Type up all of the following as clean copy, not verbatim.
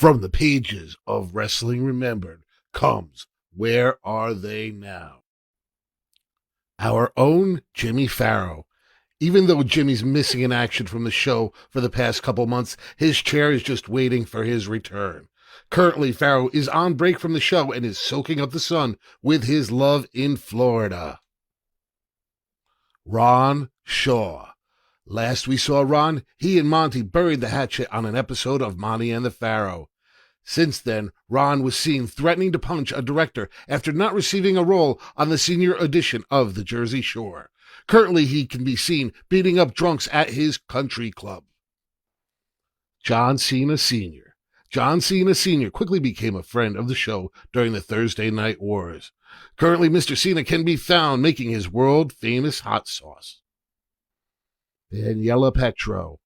From the pages of Wrestling Remembered comes Where Are They Now? Our own Jimmy Pharaoh. Even though Jimmy's missing in action from the show for the past couple months, his chair is just waiting for his return. Currently, Pharaoh is on break from the show and is soaking up the sun with his love in Florida. Ron Shaw. Last we saw Ron, he and Monte buried the hatchet on an episode of Monte and the Pharaoh. Since then, Ron was seen threatening to punch a director after not receiving a role on the senior edition of The Jersey Shore. Currently, he can be seen beating up drunks at his country club. John Cena Sr. John Cena Sr. quickly became a friend of the show during the Thursday Night Wars. Currently, Mr. Cena can be found making his world-famous hot sauce. Daniela Petro.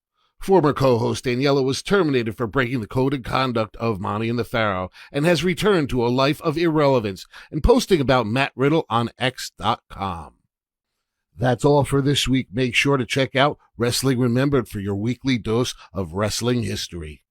Former co-host Daniela was terminated for breaking the code of conduct of Monte and the Pharaoh and has returned to a life of irrelevance and posting about Matt Riddle on X.com. That's all for this week. Make sure to check out Wrestling Remembered for your weekly dose of wrestling history.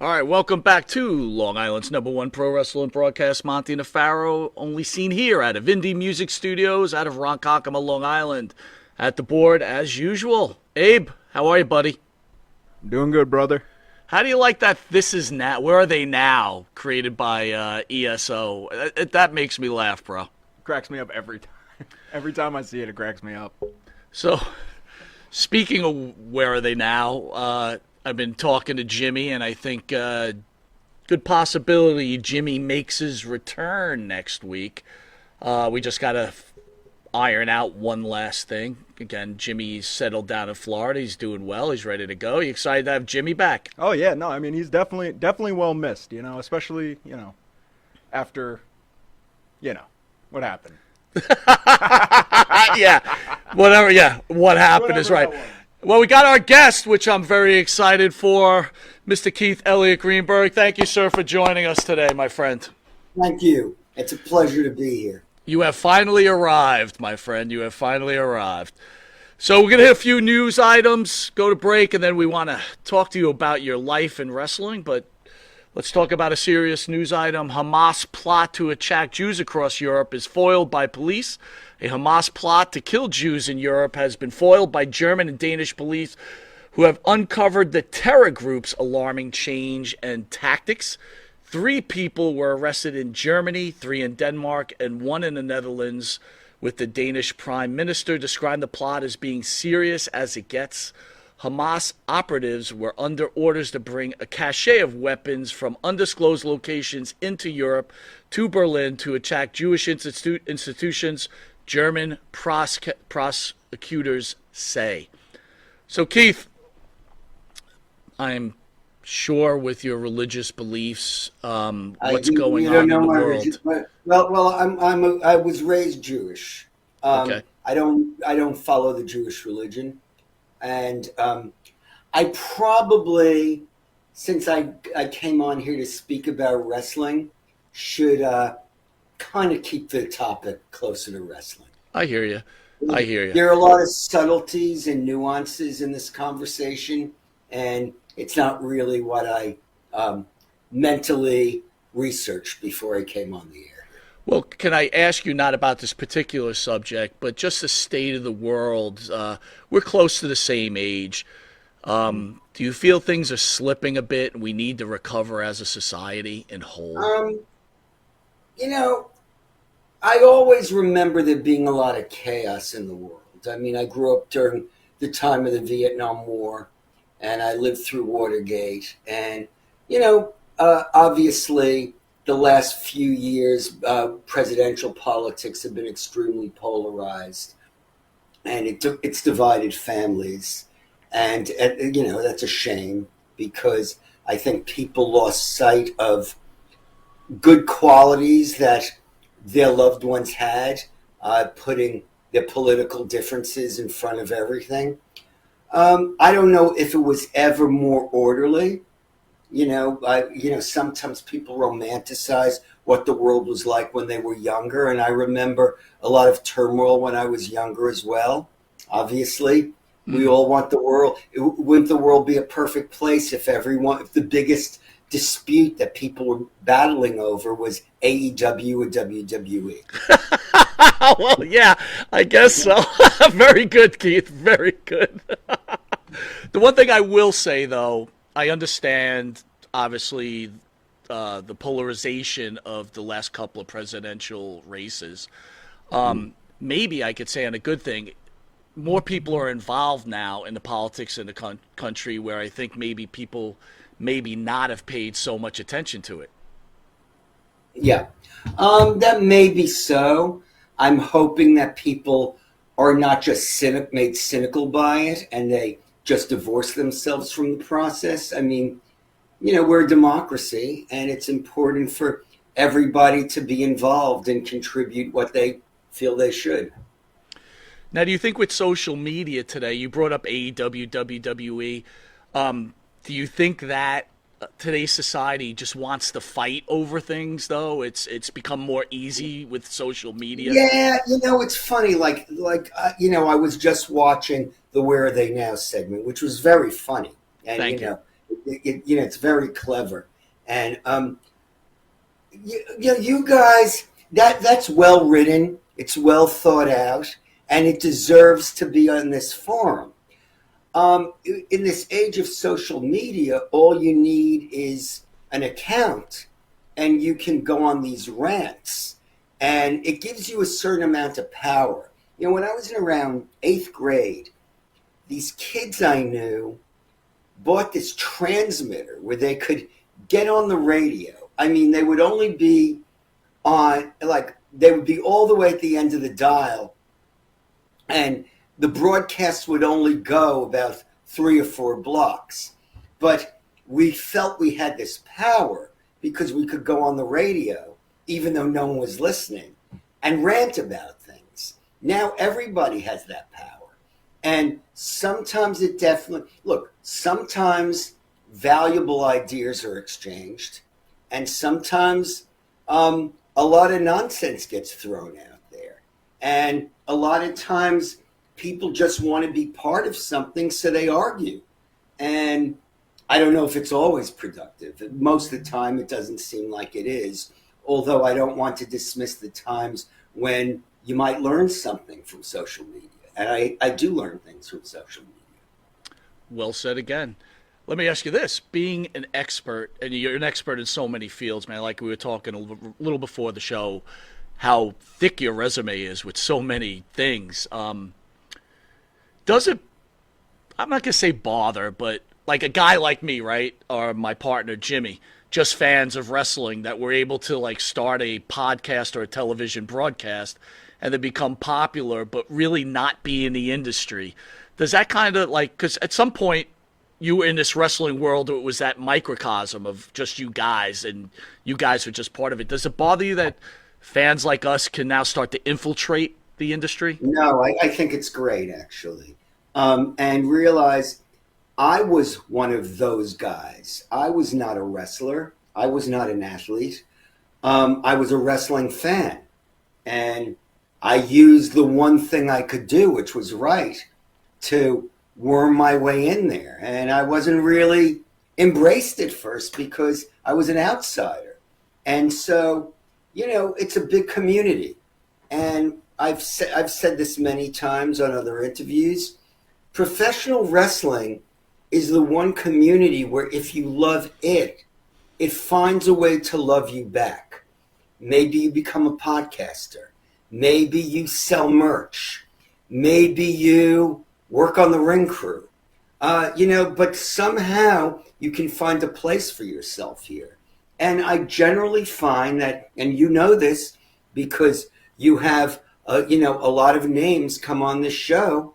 All right, welcome back to Long Island's #1 pro wrestling broadcast, Monte The Pharaoh, only seen here out of Indie Music Studios, out of Ronkonkoma, Long Island. At the board, as usual, Abe, how are you, buddy? Doing good, brother. How do you like that This Is Now, Where Are They Now, created by ESO? That makes me laugh, bro. Cracks me up every time. Every time I see it, it cracks me up. So, speaking of Where Are They Now, I've been talking to Jimmy, and I think good possibility Jimmy makes his return next week. We just got to iron out one last thing. Again, Jimmy's settled down in Florida. He's doing well. He's ready to go. You excited to have Jimmy back? Oh yeah, no, I mean he's definitely well missed. You know, especially after what happened. Yeah, whatever. Yeah, what happened is right. Well, we got our guest, which I'm very excited for, Mr. Keith Elliot Greenberg. Thank you, sir, for joining us today, my friend. Thank you. It's a pleasure to be here. You have finally arrived, my friend. You have finally arrived. So we're going to hit a few news items, go to break, and then we want to talk to you about your life in wrestling. But let's talk about a serious news item. Hamas plot to attack Jews across Europe is foiled by police. A Hamas plot to kill Jews in Europe has been foiled by German and Danish police, who have uncovered the terror group's alarming change and tactics. 3 people were arrested in Germany, 3 in Denmark, and 1 in the Netherlands, with the Danish Prime Minister describing the plot as being serious as it gets. Hamas operatives were under orders to bring a cache of weapons from undisclosed locations into Europe to Berlin to attack Jewish institutions, German prosecutors say. So, Keith, I'm sure with your religious beliefs, what's going on in the world? I was raised Jewish. Okay. I don't follow the Jewish religion, and I probably, since I came on here to speak about wrestling, should kind of keep the topic closer to wrestling. I hear you. There are a lot of subtleties and nuances in this conversation, and it's not really what I mentally researched before I came on the air. Well, can I ask you not about this particular subject, but just the state of the world? We're close to the same age. Do you feel things are slipping a bit and we need to recover as a society in whole? I always remember there being a lot of chaos in the world. I mean, I grew up during the time of the Vietnam War, and I lived through Watergate. And, obviously, the last few years, presidential politics have been extremely polarized, and it's divided families. And, that's a shame because I think people lost sight of good qualities that their loved ones had, putting their political differences in front of everything. I don't know if it was ever more orderly. Sometimes people romanticize what the world was like when they were younger, and I remember a lot of turmoil when I was younger as well. Obviously, we all want the world. Wouldn't the world be a perfect place if the biggest dispute that people were battling over was AEW or WWE? Well, yeah, I guess so. Very good, Keith. Very good. The one thing I will say, though, I understand, obviously, the polarization of the last couple of presidential races. Maybe I could say on a good thing, more people are involved now in the politics in the country where I think maybe people maybe not have paid so much attention to it. Yeah, that may be so. I'm hoping that people are not just made cynical by it and they just divorce themselves from the process. I mean, we're a democracy, and it's important for everybody to be involved and contribute what they feel they should. Now, do you think with social media today, you brought up AEW, WWE, do you think that today's society just wants to fight over things, though? It's become more easy with social media? Yeah, it's funny. I was just watching the Where Are They Now segment, which was very funny. And, Thank you. It's very clever. And, you guys, that's well written. It's well thought out, and it deserves to be on this forum. In this age of social media, all you need is an account, and you can go on these rants, and it gives you a certain amount of power. When I was in around 8th grade, these kids I knew bought this transmitter where they could get on the radio. I mean, they would only be they would be all the way at the end of the dial, and the broadcast would only go about 3 or 4 blocks. But we felt we had this power because we could go on the radio, even though no one was listening, and rant about things. Now everybody has that power. And sometimes sometimes valuable ideas are exchanged, and sometimes a lot of nonsense gets thrown out there. And a lot of times people just want to be part of something, so they argue. And I don't know if it's always productive. Most of the time, it doesn't seem like it is, although I don't want to dismiss the times when you might learn something from social media. And I do learn things from social media. Well said again. Let me ask you this. Being an expert, and you're an expert in so many fields, man, like we were talking a little before the show, how thick your resume is with so many things. Does it, I'm not going to say bother, but like a guy like me, right, or my partner, Jimmy, just fans of wrestling that were able to like start a podcast or a television broadcast and then become popular, but really not be in the industry. Does that kind of like, because at some point you were in this wrestling world, it was that microcosm of just you guys, and you guys were just part of it. Does it bother you that fans like us can now start to infiltrate the industry? No, I think it's great, actually. And realize I was one of those guys. I was not a wrestler. I was not an athlete. I was a wrestling fan. And I used the one thing I could do, which was write, to worm my way in there. And I wasn't really embraced at first because I was an outsider. And so, it's a big community. And I've said this many times on other interviews. Professional wrestling is the one community where if you love it, it finds a way to love you back. Maybe you become a podcaster. Maybe you sell merch. Maybe you work on the ring crew. But somehow you can find a place for yourself here. And I generally find that, and you know this because you have, a lot of names come on this show.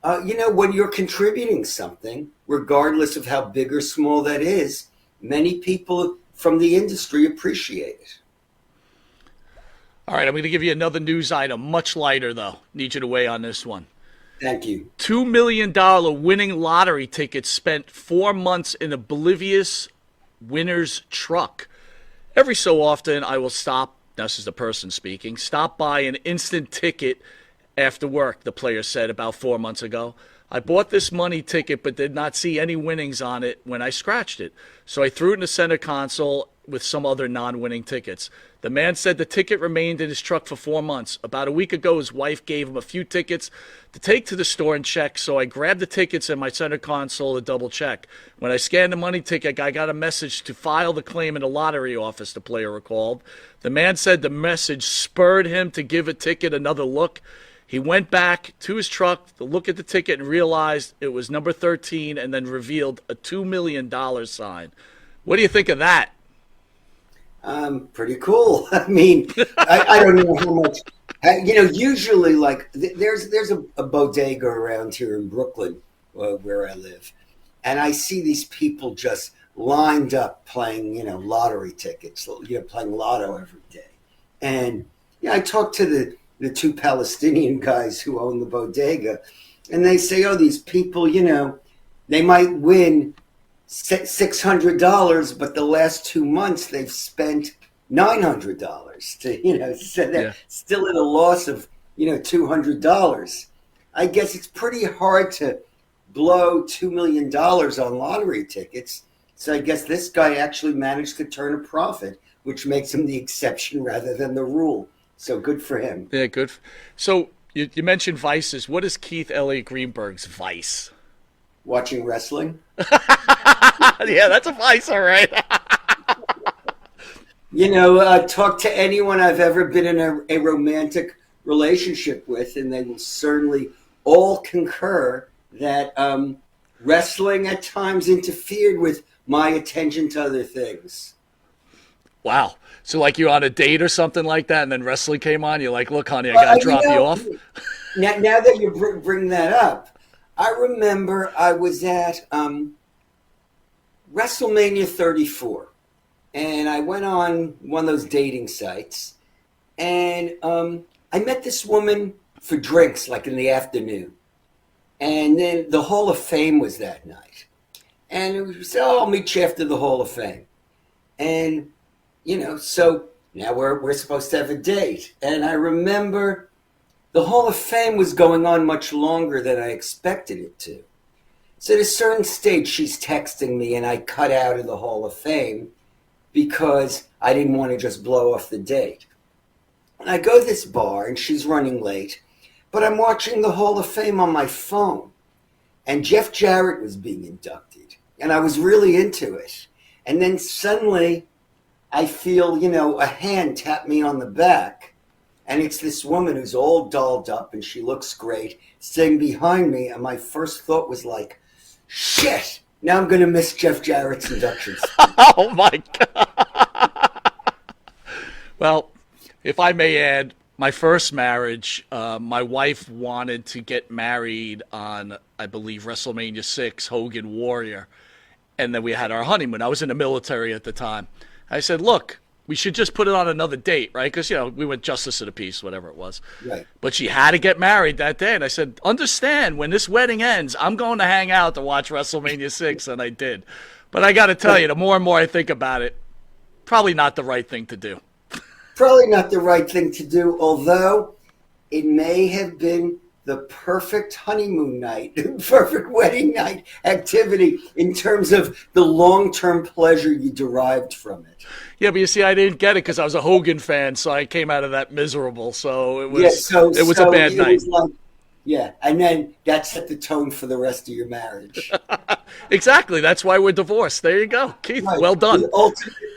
When you're contributing something, regardless of how big or small that is, many people from the industry appreciate it. All right, I'm going to give you another news item, much lighter though. Need you to weigh on this one. Thank you. $2 million winning lottery tickets spent 4 months in a oblivious winner's truck. Every so often, I will stop, this is the person speaking, stop by an instant ticket after work, the player said about 4 months ago. I bought this money ticket but did not see any winnings on it when I scratched it. So I threw it in the center console with some other non-winning tickets. The man said the ticket remained in his truck for 4 months. About a week ago, his wife gave him a few tickets to take to the store and check, so I grabbed the tickets in my center console to double check. When I scanned the money ticket, I got a message to file the claim in the lottery office, the player recalled. The man said the message spurred him to give a ticket another look. He went back to his truck to look at the ticket and realized it was number 13 and then revealed a $2 million sign. What do you think of that? Pretty cool. I mean, I don't know how much, usually like there's a bodega around here in Brooklyn where I live. And I see these people just lined up playing, lottery tickets, playing lotto every day. And I talked to the two Palestinian guys who own the bodega, and they say, oh, these people, they might win $600, but the last 2 months they've spent $900 to, so they're still at a loss of, $200. I guess it's pretty hard to blow $2 million on lottery tickets. So I guess this guy actually managed to turn a profit, which makes him the exception rather than the rule. So good for him. Yeah, good. So you mentioned vices. What is Keith Elliot Greenberg's vice? Watching wrestling. Yeah, that's a vice, all right. Talk to anyone I've ever been in a romantic relationship with, and they will certainly all concur that wrestling at times interfered with my attention to other things. Wow. So like you're on a date or something like that, and then wrestling came on, you're like, look, honey, I got to drop you off? Now that you bring that up, I remember I was at WrestleMania 34, and I went on one of those dating sites, and I met this woman for drinks, like in the afternoon. And then the Hall of Fame was that night. And we said, I'll meet you after the Hall of Fame. And so now we're supposed to have a date. And I remember the Hall of Fame was going on much longer than I expected it to. So at a certain stage, she's texting me, and I cut out of the Hall of Fame because I didn't want to just blow off the date. And I go to this bar, and she's running late, but I'm watching the Hall of Fame on my phone. And Jeff Jarrett was being inducted, and I was really into it. And then suddenly I feel, a hand tap me on the back. And it's this woman who's all dolled up and she looks great sitting behind me. And my first thought was like, shit, now I'm going to miss Jeff Jarrett's induction. Oh, my God. Well, if I may add, my first marriage, my wife wanted to get married on, I believe, WrestleMania 6, Hogan Warrior. And then we had our honeymoon. I was in the military at the time. I said, look, we should just put it on another date, right? Because, we went justice of the peace, whatever it was. Right. But she had to get married that day. And I said, understand, when this wedding ends, I'm going to hang out to watch WrestleMania 6. And I did. But I got to tell you, the more and more I think about it, probably not the right thing to do. Probably not the right thing to do, although it may have been the perfect honeymoon night, perfect wedding night activity in terms of the long-term pleasure you derived from it. Yeah, but you see, I didn't get it because I was a Hogan fan, so I came out of that miserable. So it was, it was a bad night. And then that set the tone for the rest of your marriage. Exactly. That's why we're divorced. There you go. Keith, right. Well done.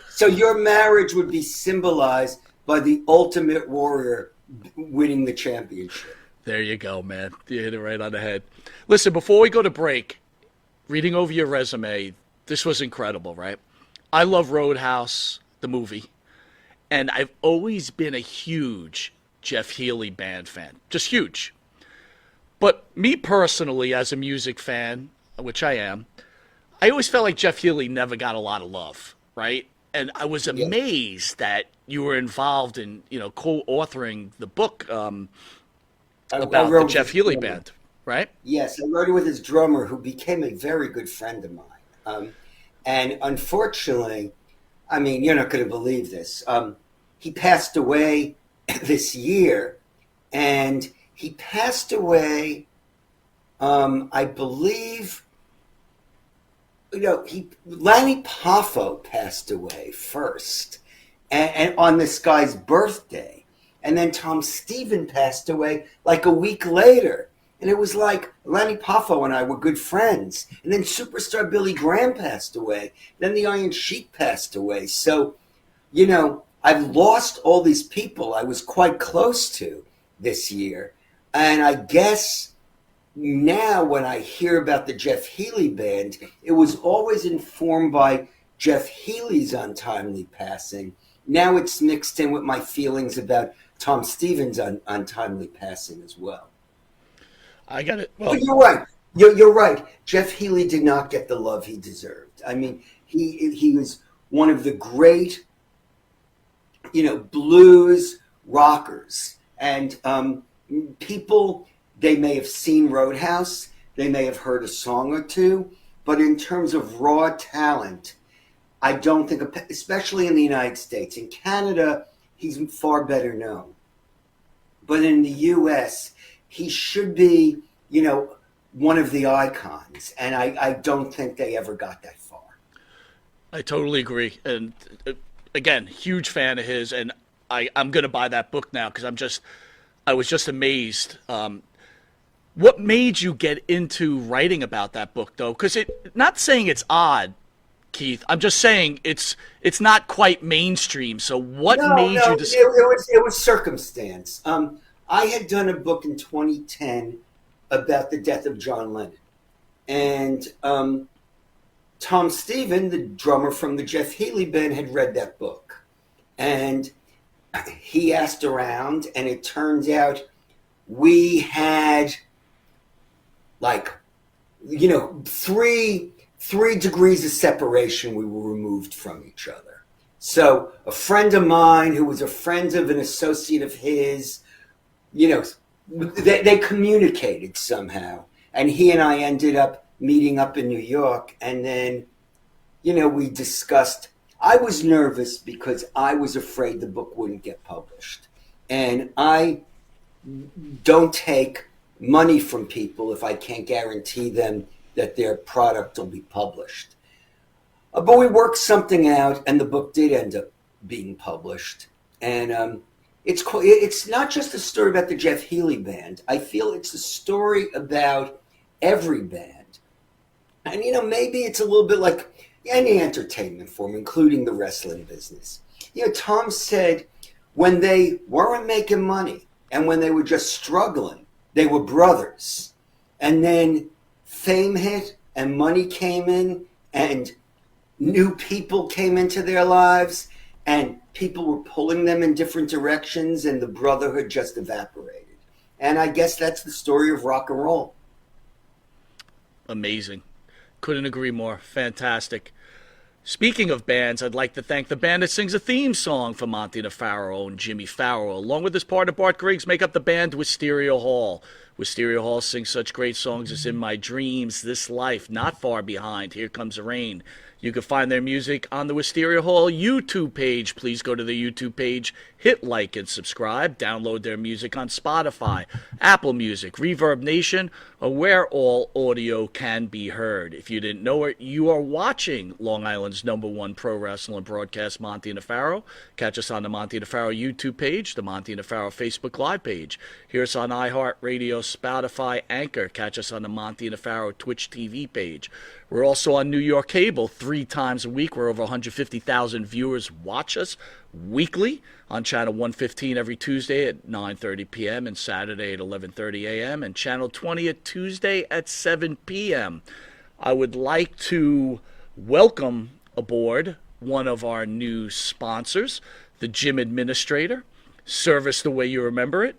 So your marriage would be symbolized by the Ultimate Warrior winning the championship. There you go, man. You hit it right on the head. Listen, before we go to break, reading over your resume, this was incredible, right? I love Roadhouse, the movie, and I've always been a huge Jeff Healey band fan, just huge. But me personally, as a music fan, which I am, I always felt like Jeff Healey never got a lot of love, right? And I was Yeah. amazed that you were involved in, co-authoring the book I about the wrote Jeff with Healey his drummer. band, right? Yes, I wrote it with his drummer, who became a very good friend of mine. And unfortunately, I mean, you're not going to believe this. He passed away this year, and he passed away, I believe, Lanny Poffo passed away first, and on this guy's birthday. And then Tom Steven passed away like a week later. And it was like Lanny Poffo and I were good friends. And then superstar Billy Graham passed away. Then the Iron Sheik passed away. So, I've lost all these people I was quite close to this year. And I guess now when I hear about the Jeff Healey band, it was always informed by Jeff Healey's untimely passing. Now it's mixed in with my feelings about Tom Stevens' untimely passing as well. I got it. Well, But you're right. You're right. Jeff Healey did not get the love he deserved. I mean, he was one of the great, blues rockers. And people, they may have seen Roadhouse, they may have heard a song or two, but in terms of raw talent, I don't think, especially in the United States. In Canada, he's far better known. But in the U.S., he should be, one of the icons. And I don't think they ever got that far. I totally agree. And again, huge fan of his. And I'm going to buy that book now because I was just amazed. What made you get into writing about that book, though? Because not saying it's odd, Keith. I'm just saying it's not quite mainstream. So what made you it was circumstance. I had done a book in 2010 about the death of John Lennon. And Tom Steven, the drummer from the Jeff Healey band, had read that book. And he asked around, and it turns out we had three degrees of separation. We were removed from each other. So a friend of mine who was a friend of an associate of his, they communicated somehow. And he and I ended up meeting up in New York. And then, we discussed. I was nervous because I was afraid the book wouldn't get published. And I don't take money from people if I can't guarantee them that their product will be published. But we worked something out, and the book did end up being published. And it's not just a story about the Jeff Healey band. I feel it's a story about every band. And, maybe it's a little bit like any entertainment form, including the wrestling business. Tom said when they weren't making money and when they were just struggling, they were brothers. And then fame hit and money came in and new people came into their lives and people were pulling them in different directions and the brotherhood just evaporated. And I guess that's the story of rock and roll. Amazing. Couldn't agree more. Fantastic. Speaking of bands, I'd like to thank the band that sings a theme song for Monte The Pharaoh and Jimmy Farrell. Along with his partner Bart Griggs, make up the band Wisteria Hall. Wisteria Hall sings such great songs as In My Dreams, This Life, Not Far Behind, Here Comes the Rain. You can find their music on the Wisteria Hall YouTube page. Please go to the YouTube page, hit like and subscribe. Download their music on Spotify, Apple Music, Reverb Nation, or where all audio can be heard. If you didn't know it, you are watching Long Island's #1 pro wrestling broadcast, Monte The Pharaoh. Catch us on the Monte The Pharaoh YouTube page, the Monte The Pharaoh Facebook Live page. Hear us on iHeartRadio, Spotify, Anchor. Catch us on the Monte The Pharaoh Twitch TV page. We're also on New York Cable 3 times a week, where over 150,000 viewers watch us weekly on Channel 115 every Tuesday at 9:30 p.m. and Saturday at 11:30 a.m. and Channel 20 at Tuesday at 7 p.m. I would like to welcome aboard one of our new sponsors, the Gym Administrator, service the way you remember it.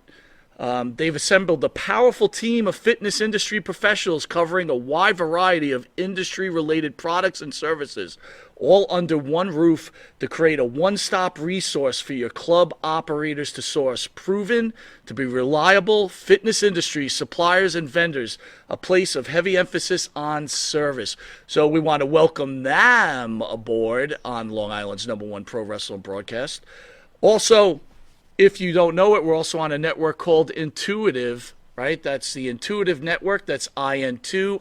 They've assembled a powerful team of fitness industry professionals covering a wide variety of industry-related products and services, all under one roof to create a one-stop resource for your club operators to source proven to be reliable fitness industry suppliers and vendors, a place of heavy emphasis on service. So we want to welcome them aboard on Long Island's #1 pro wrestling broadcast. Also, if you don't know it, we're also on a network called Intuitive, right? That's the Intuitive Network. That's INTITIVE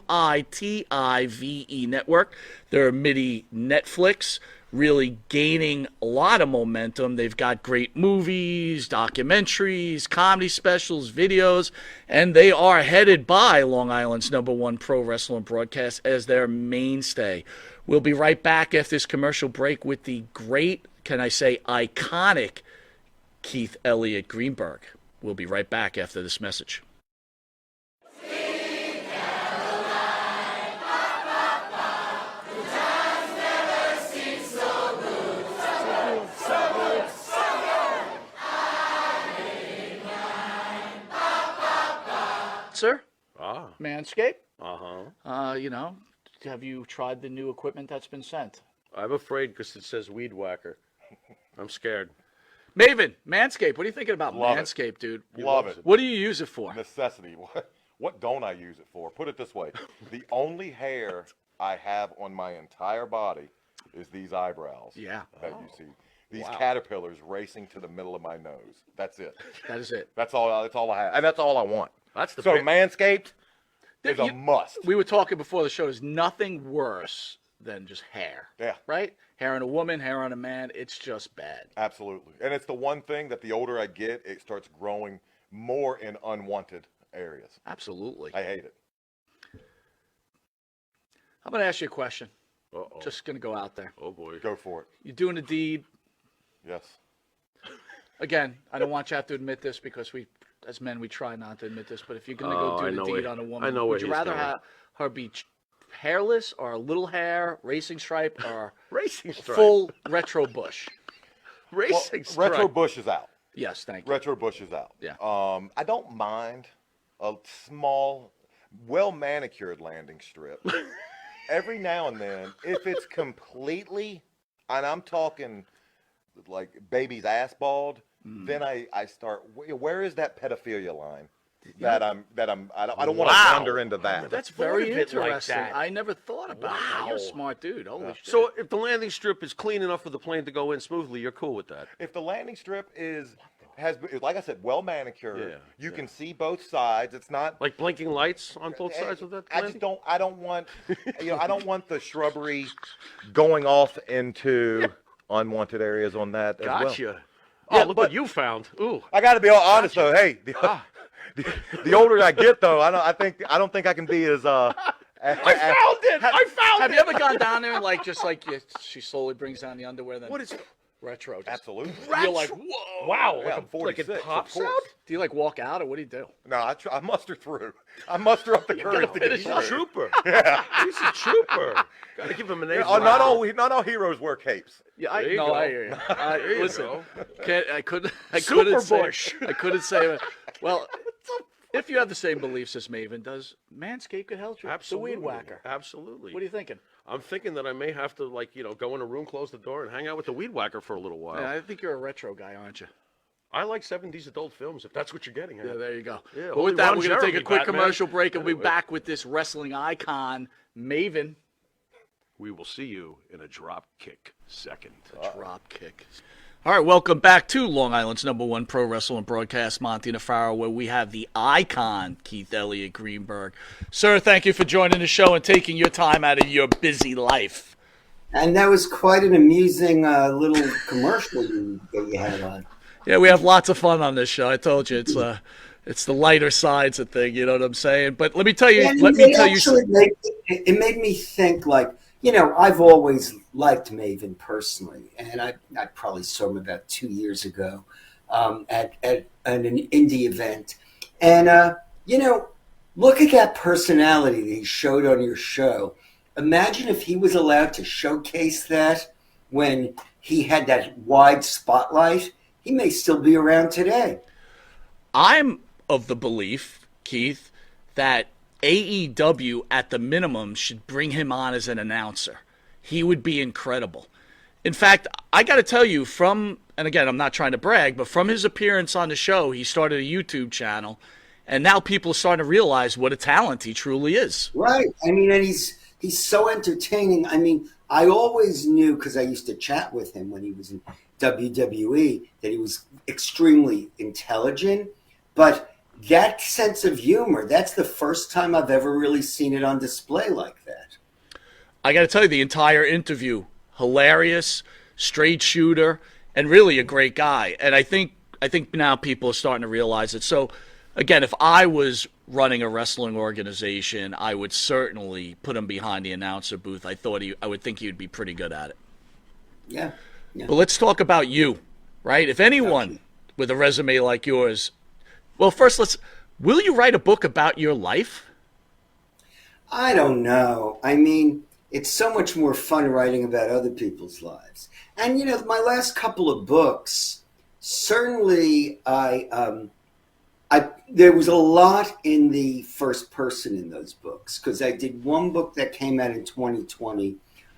Network. They're a midi Netflix, really gaining a lot of momentum. They've got great movies, documentaries, comedy specials, videos, and they are headed by Long Island's #1 pro wrestling broadcast as their mainstay. We'll be right back after this commercial break with the great, can I say, iconic Keith Elliot Greenberg. We'll be right back after this message. Sir? Manscaped? Have you tried the new equipment that's been sent? I'm afraid because it says weed whacker. I'm scared. Maven, Manscaped, what are you thinking about Love Manscaped, dude? Love it. What do you use it for? Necessity. What don't I use it for? Put it this way. The only hair I have on my entire body is these eyebrows. Yeah. That you see. These caterpillars racing to the middle of my nose. That's it. That is it. That's all I have. And that's all I want. That's the So big- Manscaped is a must. We were talking before the show. There's nothing worse than just hair. Yeah. Right? Hair on a woman, hair on a man. It's just bad. Absolutely. And it's the one thing that the older I get, it starts growing more in unwanted areas. Absolutely. I hate it. I'm going to ask you a question. Uh-oh. Just going to go out there. Oh, boy. Go for it. You're doing a deed. Yes. Again, I don't want you to have to admit this because we, as men, we try not to admit this. But if you're going to Oh, go I do know the deed where- on a woman, I know where would you he's rather going. have her be hairless or a little hair, racing stripe, or Racing stripe. full retro bush? Well, Racing stripe. Retro Bush is out. Yes, thank you. Retro Bush is out. Yeah. I don't mind a small, well manicured landing strip. Every now and then, if it's completely, and I'm talking like baby's ass bald, then I start. Where is that pedophilia line? I don't want to Wow. wander into that. That's thought very of it like interesting. that. I never thought about that. You're a Wow. smart dude. Holy shit. So if the landing strip is clean enough for the plane to go in smoothly, you're cool with that? If the landing strip has, like I said, well manicured, Yeah, you can see both sides. It's not Like blinking lights on both sides of that I landing? just don't. I don't want. I don't want the shrubbery going off into unwanted areas on that as well. Gotcha. Yeah, Oh, look but- what you found. Ooh. I got to be all honest though. Hey, the older I get though, I don't think I can be as I found it! I found have it! you ever gone down there and she slowly brings down the underwear? Then What is retro? Just, Absolutely. You're like, whoa. Wow, Yeah, like, I'm like 46, it of pops course. out? Do you like walk out or what do you do? No, I muster through. I muster up the courage to get He's a through. trooper. Yeah. He's a trooper. Gotta give him an A. Not all heroes wear capes. Yeah, There you go. I hear you. There you Listen, go. I couldn't Super say. Bush. I couldn't say it. Well, if you have the same beliefs as Maven, does Manscaped could help you? Absolutely. The weed whacker. Absolutely. What are you thinking? I'm thinking that I may have to, go in a room, close the door, and hang out with the weed whacker for a little while. Yeah, I think you're a retro guy, aren't you? I like 70s adult films, if that's what you're getting at. Yeah, there you go. Yeah, but only with that, Ron we're going to take a Jeremy, quick Batman. commercial break, and we'll be Anyway. back with this wrestling icon, Maven. We will see you in a drop kick second. Drop kick. All right, welcome back to Long Island's #1 pro wrestling broadcast, Monte The Pharaoh, where we have the icon, Keith Elliot Greenberg. Sir, thank you for joining the show and taking your time out of your busy life. And that was quite an amusing little commercial that you had on. Yeah, we have lots of fun on this show. I told you, it's the lighter sides of thing, you know what I'm saying? But let me tell you, And it made me think, like, I've always liked Maven personally, and I probably saw him about 2 years ago at an indie event. And, look at that personality that he showed on your show. imagine if he was allowed to showcase that when he had that wide spotlight. He may still be around today. I'm of the belief, Keith, that AEW at the minimum should bring him on as an announcer. He would be incredible. In fact, I got to tell you, and again, I'm not trying to brag, but from his appearance on the show, he started a YouTube channel, and now people are starting to realize what a talent he truly is. Right. I mean, and he's so entertaining. I mean, I always knew, because I used to chat with him when he was in WWE, that he was extremely intelligent, but that sense of humor, that's the first time I've ever really seen it on display like that. I got to tell you, the entire interview, hilarious, straight shooter, and really a great guy. And I think now people are starting to realize it. So, again, if I was running a wrestling organization, I would certainly put him behind the announcer booth. I would think he would be pretty good at it. Yeah. But let's talk about you, right? If anyone with a resume like yours, well, first, will you write a book about your life? I don't know. I mean, it's so much more fun writing about other people's lives. And, my last couple of books, certainly there was a lot in the first person in those books, because I did one book that came out in 2020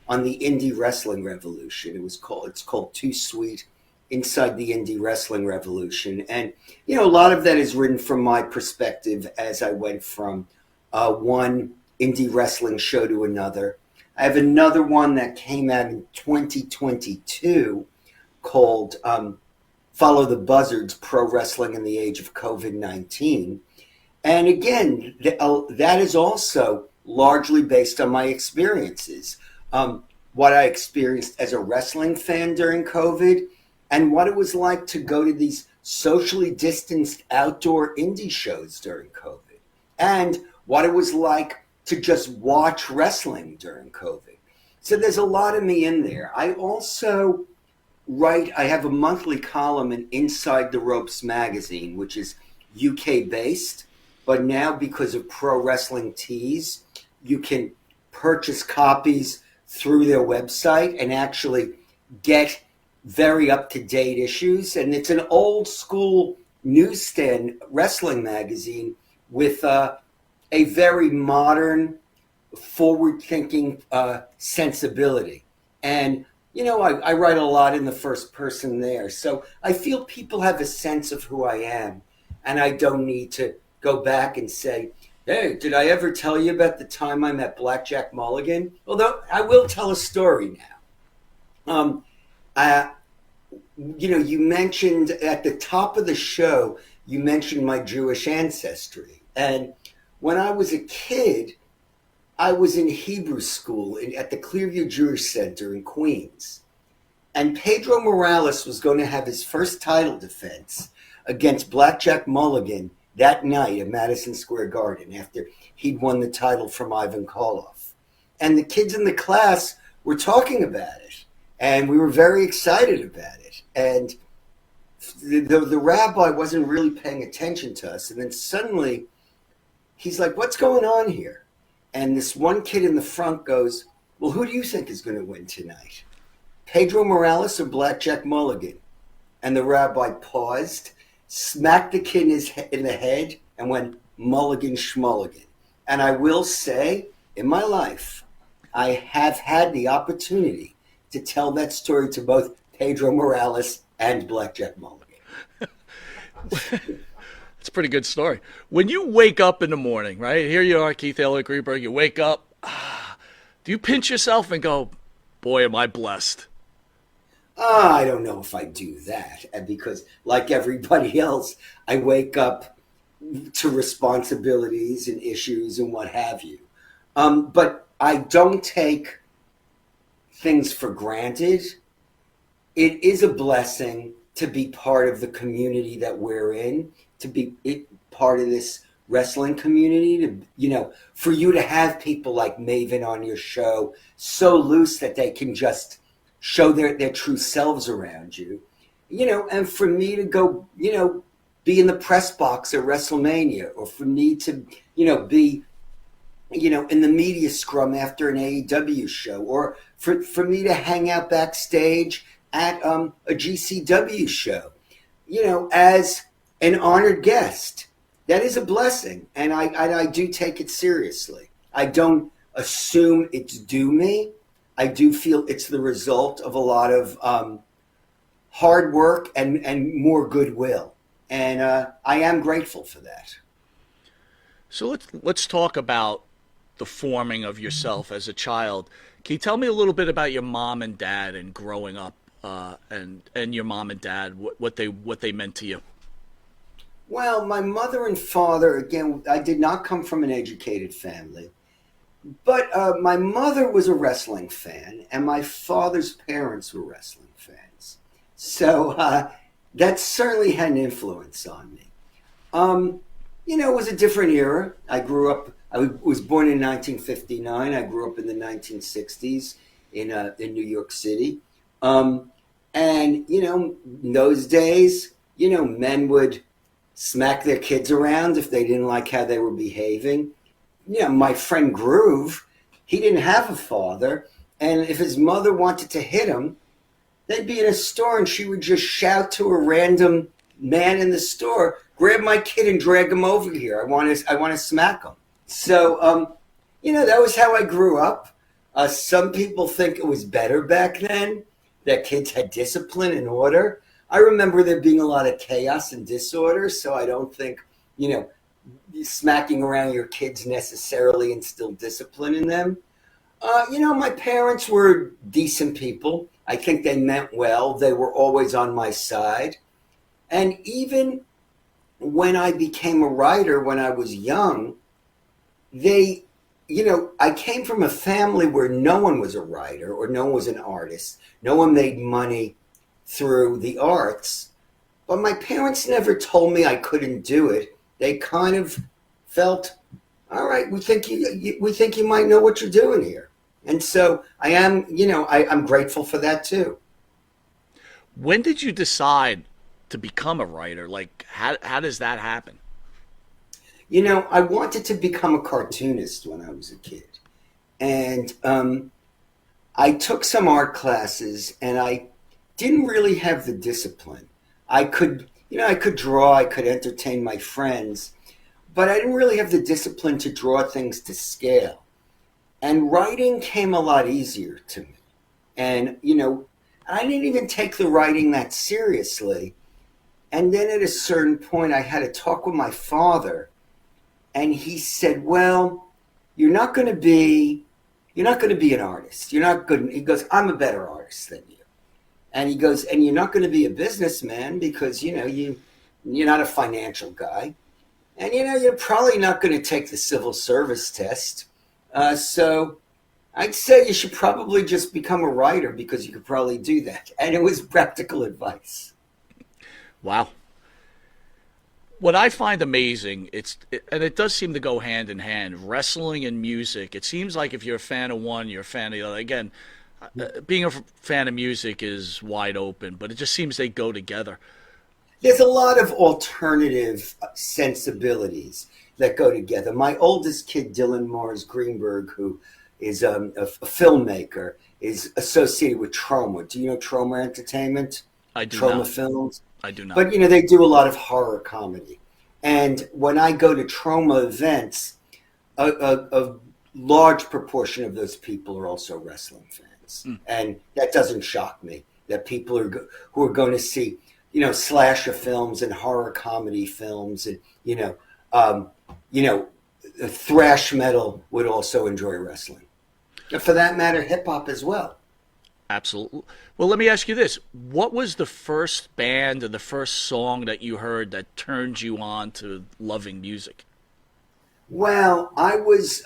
on the indie wrestling revolution. It's called Too Sweet: Inside the Indie Wrestling Revolution. And, a lot of that is written from my perspective as I went from one indie wrestling show to another. I have another one that came out in 2022 called Follow the Buzzards: Pro Wrestling in the Age of COVID-19. And again, that is also largely based on my experiences. What I experienced as a wrestling fan during COVID, and what it was like to go to these socially distanced outdoor indie shows during COVID, and what it was like to just watch wrestling during COVID. So there's a lot of me in there. I also I have a monthly column in Inside the Ropes magazine, which is UK based, but now because of Pro Wrestling Tees, you can purchase copies through their website and actually get very up-to-date issues. And it's an old school newsstand wrestling magazine with a very modern, forward-thinking sensibility. And I write a lot in the first person there. So I feel people have a sense of who I am, and I don't need to go back and say, hey, did I ever tell you about the time I met Blackjack Mulligan? Although I will tell a story now. You mentioned at the top of the show, you mentioned my Jewish ancestry. And when I was a kid, I was in Hebrew school at the Clearview Jewish Center in Queens. And Pedro Morales was going to have his first title defense against Blackjack Mulligan that night at Madison Square Garden after he'd won the title from Ivan Koloff. And the kids in the class were talking about it. And we were very excited about it. And the rabbi wasn't really paying attention to us. And then suddenly he's like, what's going on here? And this one kid in the front goes, well, who do you think is going to win tonight? Pedro Morales or Blackjack Mulligan? And the rabbi paused, smacked the kid in the head, and went, Mulligan Schmulligan. And I will say, in my life, I have had the opportunity to tell that story to both Pedro Morales and Blackjack Mulligan. It's a pretty good story. When you wake up in the morning, right? Here you are, Keith Elliot Greenberg. You wake up. Do you pinch yourself and go, boy, am I blessed? I don't know if I do that. Because like everybody else, I wake up to responsibilities and issues and what have you. But I don't take things for granted. It is a blessing to be part of the community that we're in, to be part of this wrestling community, for you to have people like Maven on your show so loose that they can just show their true selves around you, and for me to go, be in the press box at WrestleMania, or for me to, be in the media scrum after an AEW show, or for me to hang out backstage at a GCW show, as an honored guest. That is a blessing, and I do take it seriously. I don't assume it's due me. I do feel it's the result of a lot of hard work and more goodwill, and I am grateful for that. So let's talk about the forming of yourself as a child. Can you tell me a little bit about your mom and dad and growing up, and your mom and dad, what they meant to you? Well, my mother and father, again, I did not come from an educated family, but my mother was a wrestling fan, and my father's parents were wrestling fans. So that certainly had an influence on me. It was a different era. I was born in 1959. I grew up in the 1960s in New York City. And, in those days, men would smack their kids around if they didn't like how they were behaving. My friend Groove, he didn't have a father. And if his mother wanted to hit him, they'd be in a store and she would just shout to a random man in the store, grab my kid and drag him over here. I want to smack him. So, that was how I grew up. Some people think it was better back then, that kids had discipline and order. I remember there being a lot of chaos and disorder, so I don't think, smacking around your kids necessarily instilled discipline in them. My parents were decent people. I think they meant well. They were always on my side. And even when I became a writer when I was young, I came from a family where no one was a writer or no one was an artist. No one made money through the arts. But my parents never told me I couldn't do it. They kind of felt, all right, we think you might know what you're doing here. And so I am, I'm grateful for that too. When did you decide to become a writer? Like, how does that happen? I wanted to become a cartoonist when I was a kid. And I took some art classes, and I didn't really have the discipline. I could draw, I could entertain my friends, but I didn't really have the discipline to draw things to scale. And writing came a lot easier to me. And, I didn't even take the writing that seriously. And then at a certain point, I had a talk with my father, and he said, well, you're not going to be an artist. You're not good. He goes, I'm a better artist than you. And he goes, and you're not going to be a businessman because, you're not a financial guy. And, you're probably not going to take the civil service test. So I'd say you should probably just become a writer because you could probably do that. And it was practical advice. Wow. What I find amazing, and it does seem to go hand in hand, wrestling and music. It seems like if you're a fan of one, you're a fan of the other. Again, being a fan of music is wide open, but it just seems they go together. There's a lot of alternative sensibilities that go together. My oldest kid, Dylan Mars Greenberg, who is a filmmaker, is associated with Troma. Do you know Troma Entertainment? I do Troma not. Films? I do not. But, they do a lot of horror comedy. And when I go to Troma events, a large proportion of those people are also wrestling fans. And that doesn't shock me, that people who are going to see, slasher films and horror comedy films and, thrash metal would also enjoy wrestling. And for that matter, hip hop as well. Absolutely. Well, let me ask you this. What was the first band or the first song that you heard that turned you on to loving music? Well, I was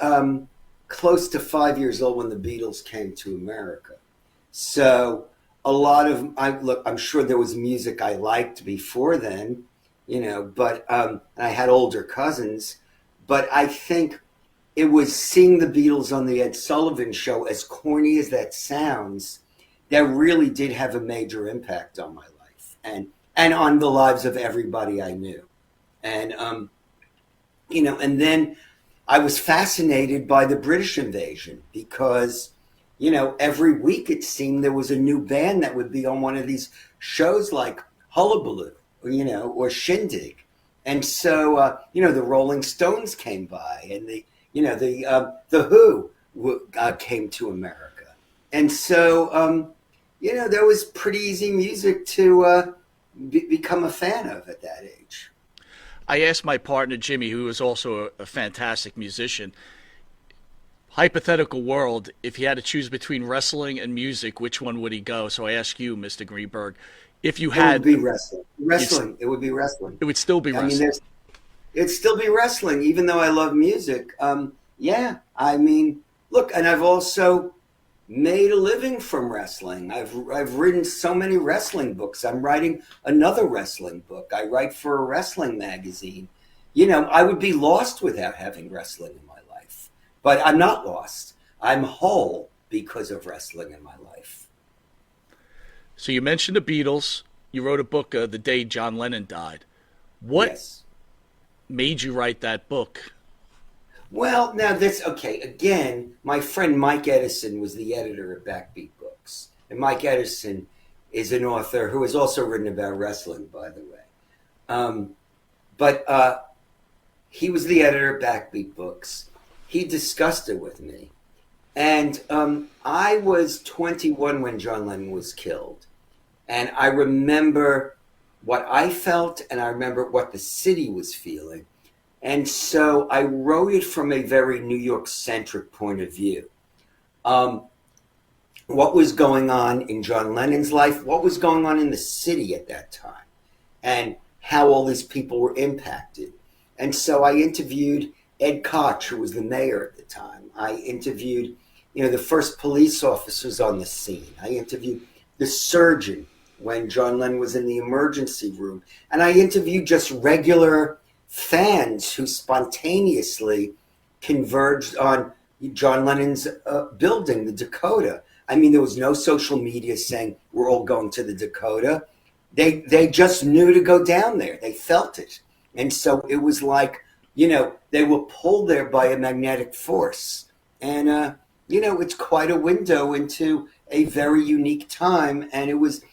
close to 5 years old when the Beatles came to America. So I'm sure there was music I liked before then, but I had older cousins. But I think it was seeing the Beatles on the Ed Sullivan Show, as corny as that sounds, that really did have a major impact on my life and on the lives of everybody I knew. And, and then I was fascinated by the British invasion because, every week it seemed there was a new band that would be on one of these shows like Hullabaloo, or Shindig. And so, the Rolling Stones came by, and the Who came to America. And so, there was pretty easy music to become a fan of at that age. I asked my partner Jimmy, who is also a fantastic musician, hypothetical world, if he had to choose between wrestling and music, which one would he go? So I ask you, Mr. Greenberg, if you had... It would be wrestling. It would be wrestling. It would still be wrestling. It'd still be wrestling, even though I love music. Yeah, look, and I've also made a living from wrestling. I've written so many wrestling books. I'm writing another wrestling book. I write for a wrestling magazine. I would be lost without having wrestling in my life. But I'm not lost. I'm whole because of wrestling in my life. So you mentioned the Beatles. You wrote a book the day John Lennon died. What made you write that book? Well, now that's okay. Again, my friend Mike Edison was the editor of Backbeat Books. And Mike Edison is an author who has also written about wrestling, by the way. But he was the editor of Backbeat Books. He discussed it with me. And I was 21 when John Lennon was killed. And I remember what I felt, and I remember what the city was feeling. And so I wrote it from a very New York-centric point of view. What was going on in John Lennon's life, what was going on in the city at that time, and how all these people were impacted. And so I interviewed Ed Koch, who was the mayor at the time. I interviewed, the first police officers on the scene. I interviewed the surgeon when John Lennon was in the emergency room. And I interviewed just regular fans who spontaneously converged on John Lennon's building, the Dakota. There was no social media saying we're all going to the Dakota. They just knew to go down there. They felt it. And so it was like, they were pulled there by a magnetic force. And, it's quite a window into a very unique time. And it was,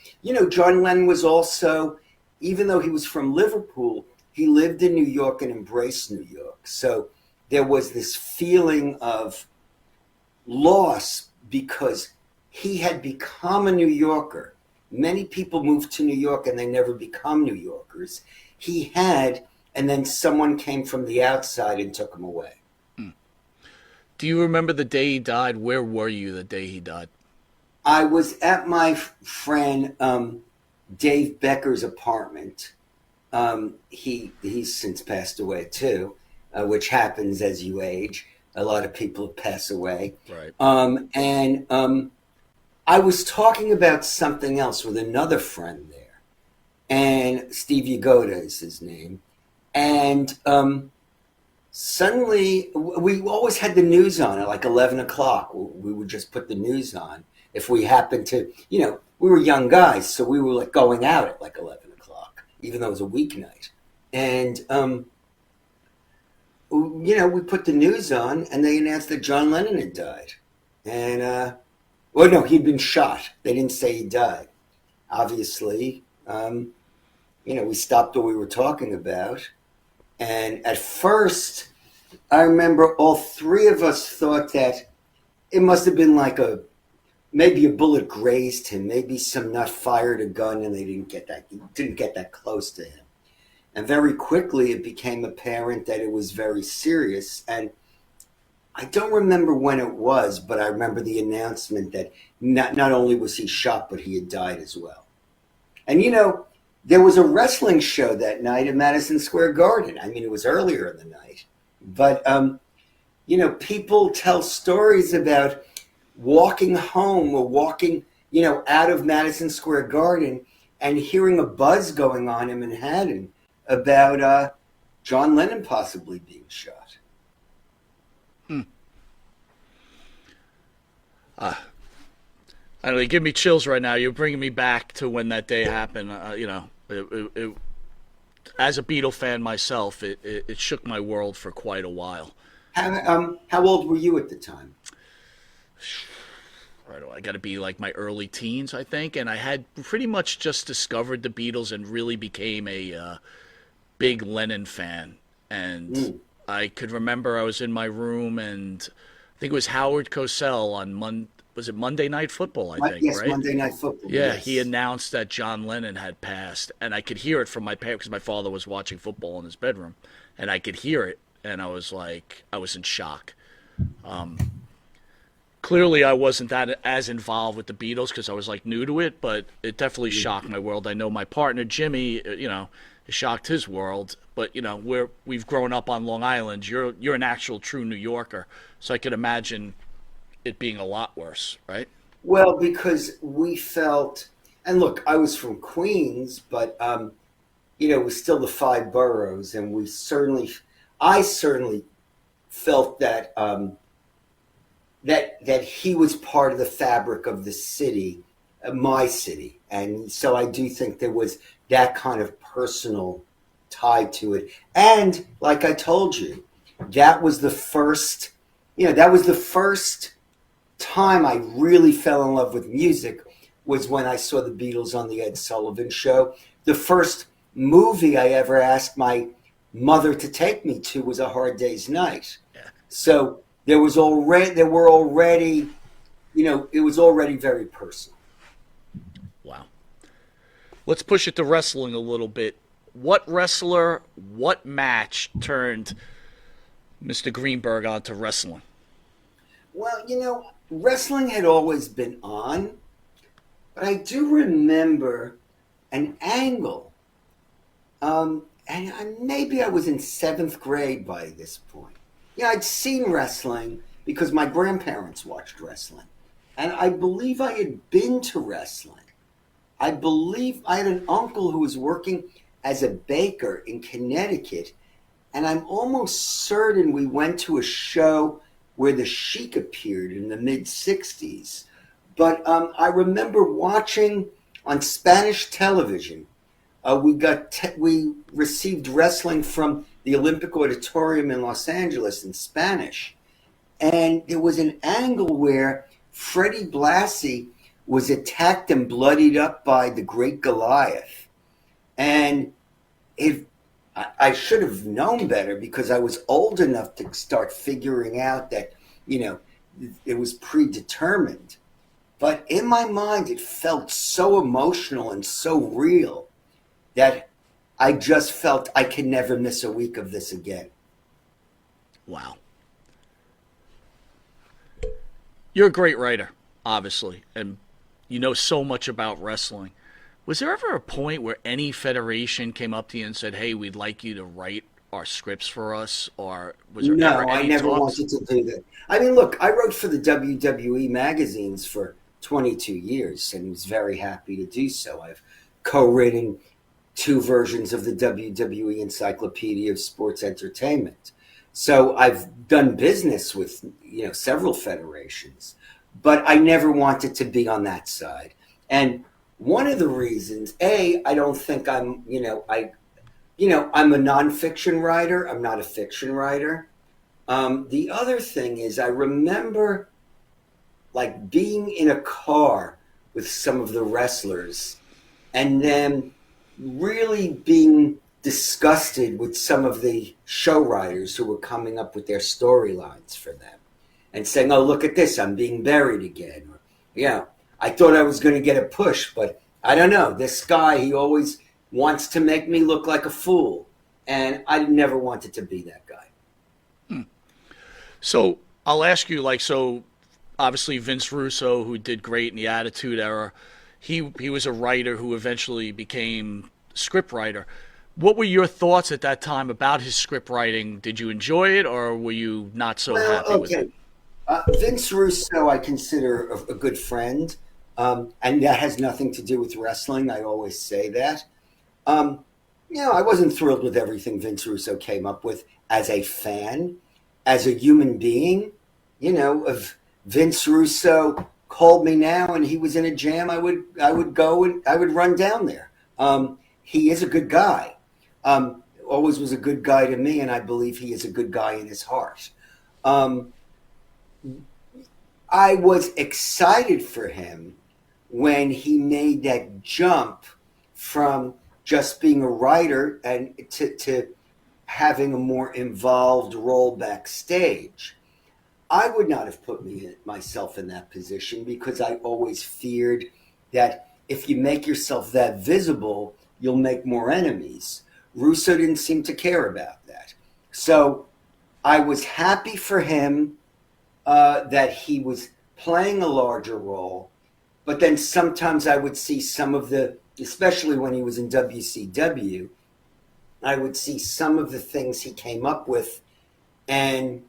John Lennon was also, even though he was from Liverpool, he lived in New York and embraced New York. So there was this feeling of loss because he had become a New Yorker. Many people move to New York and they never become New Yorkers. He had, and then someone came from the outside and took him away. Do you remember the day he died? Where were you the day he died? I was at my friend Dave Becker's apartment. He's since passed away too, which happens as you age. A lot of people pass away. Right. And I was talking about something else with another friend there, and Steve Yagoda is his name. And suddenly, we always had the news on at like 11 o'clock. We would just put the news on if we happened to, we were young guys, so we were like going out at like 11 o'clock, even though it was a weeknight. And, we put the news on and they announced that John Lennon had died. And, no, he'd been shot. They didn't say he died. Obviously, we stopped what we were talking about. And at first, I remember all three of us thought that it must have been like maybe a bullet grazed him, maybe some nut fired a gun and they didn't get that close to him. And very quickly it became apparent that it was very serious. And I don't remember when it was, but I remember the announcement that not only was he shot, but he had died as well. And there was a wrestling show that night at Madison Square Garden. It was earlier in the night. But, people tell stories about walking home or walking, out of Madison Square Garden and hearing a buzz going on in Manhattan about John Lennon possibly being shot. I don't know, you give me chills right now. You're bringing me back to when that day happened. As a Beatle fan myself, it shook my world for quite a while. How old were you at the time? Right, I got to be like my early teens, I think, and I had pretty much just discovered the Beatles and really became a big Lennon fan. And Mm. I could remember I was in my room, and I think it was Howard Cosell on was it Monday Night Football, I think, Yes, right? Monday Night Football. Yeah, he Yes. announced that John Lennon had passed, and I could hear it from my parents because my father was watching football in his bedroom, and I could hear it, and I was like, I was in shock. Clearly, I wasn't that as involved with the Beatles because I was like new to it, but it definitely shocked my world. I know my partner Jimmy, it shocked his world, but we've grown up on Long Island. You're an actual true New Yorker, so I could imagine it being a lot worse, right? Well, because we felt, and look, I was from Queens, but it was still the five boroughs, and I certainly felt that that he was part of the fabric of the city, my city, and so I do think there was that kind of personal tie to it. And like I told you, that was the first, that was the first time I really fell in love with music was when I saw the Beatles on the Ed Sullivan Show. The first movie I ever asked my mother to take me to was A Hard Day's Night. Yeah. So it was already very personal. Wow. Let's push it to wrestling a little bit. What wrestler, what match turned Mr. Greenberg onto wrestling? Well, wrestling had always been on, but I do remember an angle. Maybe I was in seventh grade by this point. Yeah, I'd seen wrestling because my grandparents watched wrestling. And I believe I had been to wrestling. I believe I had an uncle who was working as a baker in Connecticut. And I'm almost certain we went to a show where the Sheik appeared in the mid-'60s. But I remember watching on Spanish television. We received wrestling from the Olympic Auditorium in Los Angeles in Spanish. And there was an angle where Freddie Blassie was attacked and bloodied up by the great Goliath. And I should have known better because I was old enough to start figuring out that, it was predetermined. But in my mind, it felt so emotional and so real that I just felt I can never miss a week of this again. Wow. You're a great writer, obviously, and you know so much about wrestling. Was there ever a point where any federation came up to you and said, "Hey, we'd like you to write our scripts for us," or was there No, ever I any never talks? wanted to do that. I mean, look, I wrote for the WWE magazines for 22 years and was very happy to do so. I've co-written 2 versions of the WWE Encyclopedia of Sports Entertainment. So I've done business with, several federations, but I never wanted to be on that side. And one of the reasons, I don't think I'm a nonfiction writer. I'm not a fiction writer. The other thing is I remember like being in a car with some of the wrestlers and then really being disgusted with some of the show writers who were coming up with their storylines for them and saying, "Oh, look at this, I'm being buried again." Or, I thought I was going to get a push, but I don't know. This guy, he always wants to make me look like a fool. And I never wanted to be that guy. So I'll ask you, so obviously Vince Russo, who did great in the Attitude Era, he was a writer who eventually became script writer. What were your thoughts at that time about his script writing? Did you enjoy it, or were you not so happy with it? Vince Russo I consider a good friend, and that has nothing to do with wrestling. I always say that. I wasn't thrilled with everything Vince Russo came up with as a fan, as a human being. If Vince Russo called me now and he was in a jam, I would go and I would run down there. He is a good guy. Always was a good guy to me, and I believe he is a good guy in his heart. Um, I was excited for him when he made that jump from just being a writer and to having a more involved role backstage. I would not have put myself in that position because I always feared that if you make yourself that visible, you'll make more enemies. Russo didn't seem to care about that. So I was happy for him that he was playing a larger role, but then sometimes I would see some of the, especially when he was in WCW, I would see some of the things he came up with, and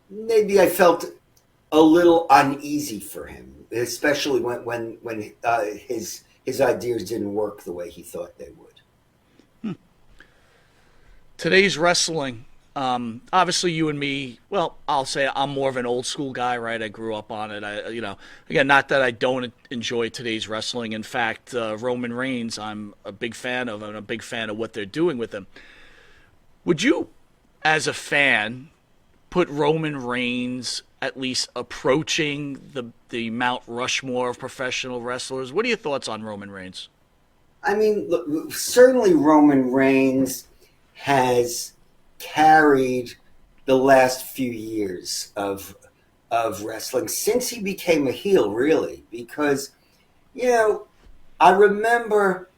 maybe I felt a little uneasy for him, especially when his ideas didn't work the way he thought they would. Today's wrestling, obviously you and me, well, I'll say I'm more of an old school guy, right? I grew up on it. Again, not that I don't enjoy today's wrestling. In fact, Roman Reigns, I'm a big fan of. I'm a big fan of what they're doing with him. Would you, as a fan, put Roman Reigns at least approaching the Mount Rushmore of professional wrestlers? What are your thoughts on Roman Reigns? I mean, look, certainly Roman Reigns has carried the last few years of wrestling since he became a heel, really, because I remember,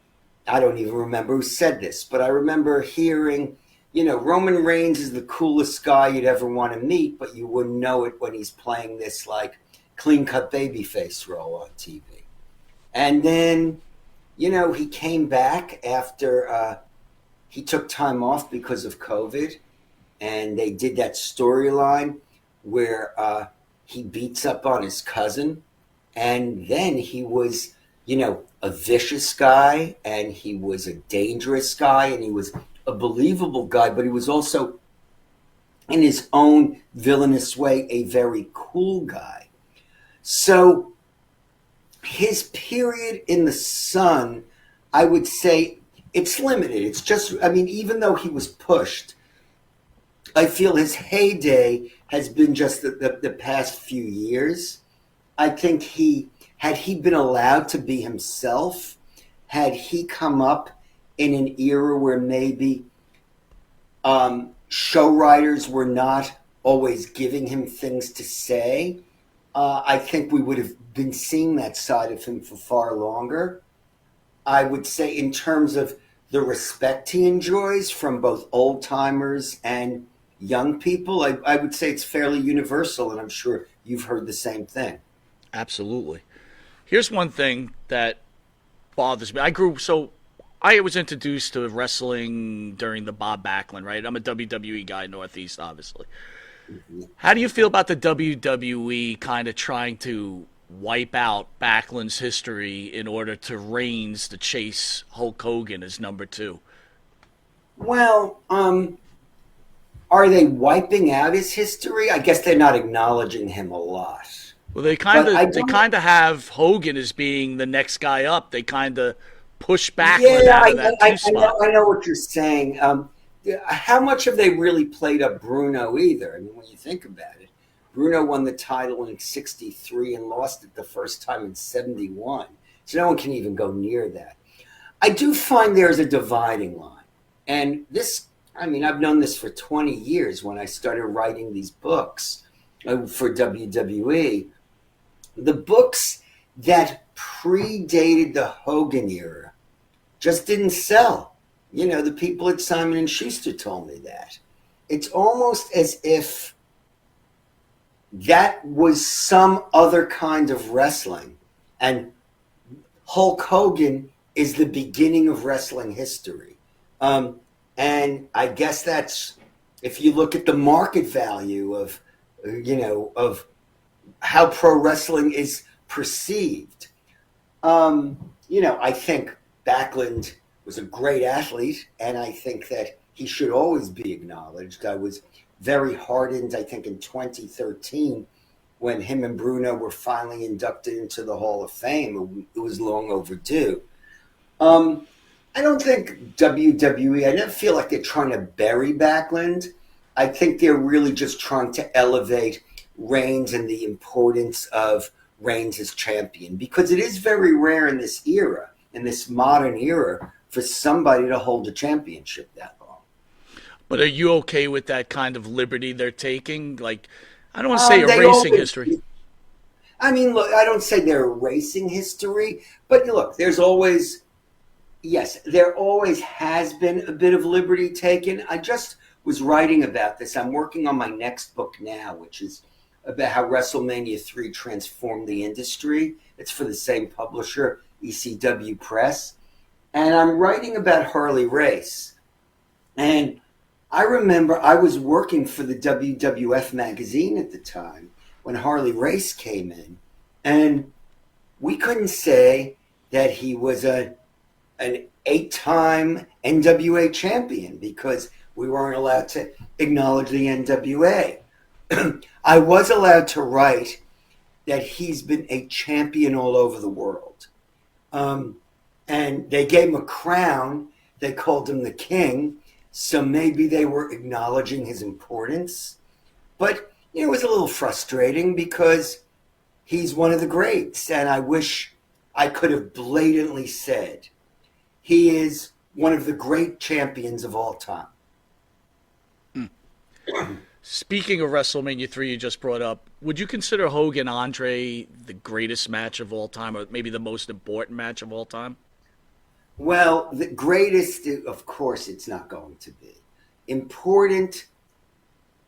I don't even remember who said this, but I remember hearing, Roman Reigns is the coolest guy you'd ever want to meet, but you wouldn't know it when he's playing this like clean-cut babyface role on TV. And then, he came back after he took time off because of COVID, and they did that storyline where he beats up on his cousin, and then he was, a vicious guy, and he was a dangerous guy, and he was a believable guy, but he was also, in his own villainous way, a very cool guy. So his period in the sun, I would say it's limited. It's just, even though he was pushed, I feel his heyday has been just the past few years. I think had he been allowed to be himself, had he come up in an era where maybe show writers were not always giving him things to say, I think we would have been seeing that side of him for far longer. I would say in terms of the respect he enjoys from both old timers and young people, I would say it's fairly universal, and I'm sure you've heard the same thing. Absolutely. Here's one thing that bothers me. I was introduced to wrestling during the Bob Backlund, right? I'm a WWE guy, Northeast, obviously. Mm-hmm. How do you feel about the WWE kind of trying to wipe out Backlund's history in order to Reigns to chase Hulk Hogan as number 2? Well, are they wiping out his history? I guess they're not acknowledging him a lot. Well, they kind of have Hogan as being the next guy up. They kind of push Backlund out of that spot. I know what you're saying. How much have they really played up Bruno either? I mean, when you think about it, Bruno won the title in '63 and lost it the first time in '71. So no one can even go near that. I do find there's a dividing line. And this, I've known this for 20 years when I started writing these books for WWE. The books that predated the Hogan era just didn't sell. The people at Simon & Schuster told me that. It's almost as if that was some other kind of wrestling. And Hulk Hogan is the beginning of wrestling history. And I guess that's, if you look at the market value of how pro wrestling is perceived. I think Backlund was a great athlete, and I think that he should always be acknowledged. I was very heartened, I think, in 2013 when him and Bruno were finally inducted into the Hall of Fame. It was long overdue. I don't think WWE, I never feel like they're trying to bury Backlund. I think they're really just trying to elevate Reigns and the importance of Reigns as champion, because it is very rare in this era, in this modern era, for somebody to hold a championship that long. But are you okay with that kind of liberty they're taking? Like, I don't want to say They erasing always, history. I mean, look, I don't say they're erasing history, but look, there's always, yes, there always has been a bit of liberty taken. I just was writing about this. I'm working on my next book now, which is about how WrestleMania 3 transformed the industry. It's for the same publisher, ECW Press. And I'm writing about Harley Race. And I remember I was working for the WWF magazine at the time when Harley Race came in. And we couldn't say that he was an 8-time NWA champion because we weren't allowed to acknowledge the NWA. I was allowed to write that he's been a champion all over the world. And they gave him a crown. They called him the king. So maybe they were acknowledging his importance. But it was a little frustrating because he's one of the greats. And I wish I could have blatantly said he is one of the great champions of all time. Speaking of WrestleMania 3 you just brought up, would you consider Hogan Andre the greatest match of all time, or maybe the most important match of all time? Well, the greatest, of course, it's not going to be. Important,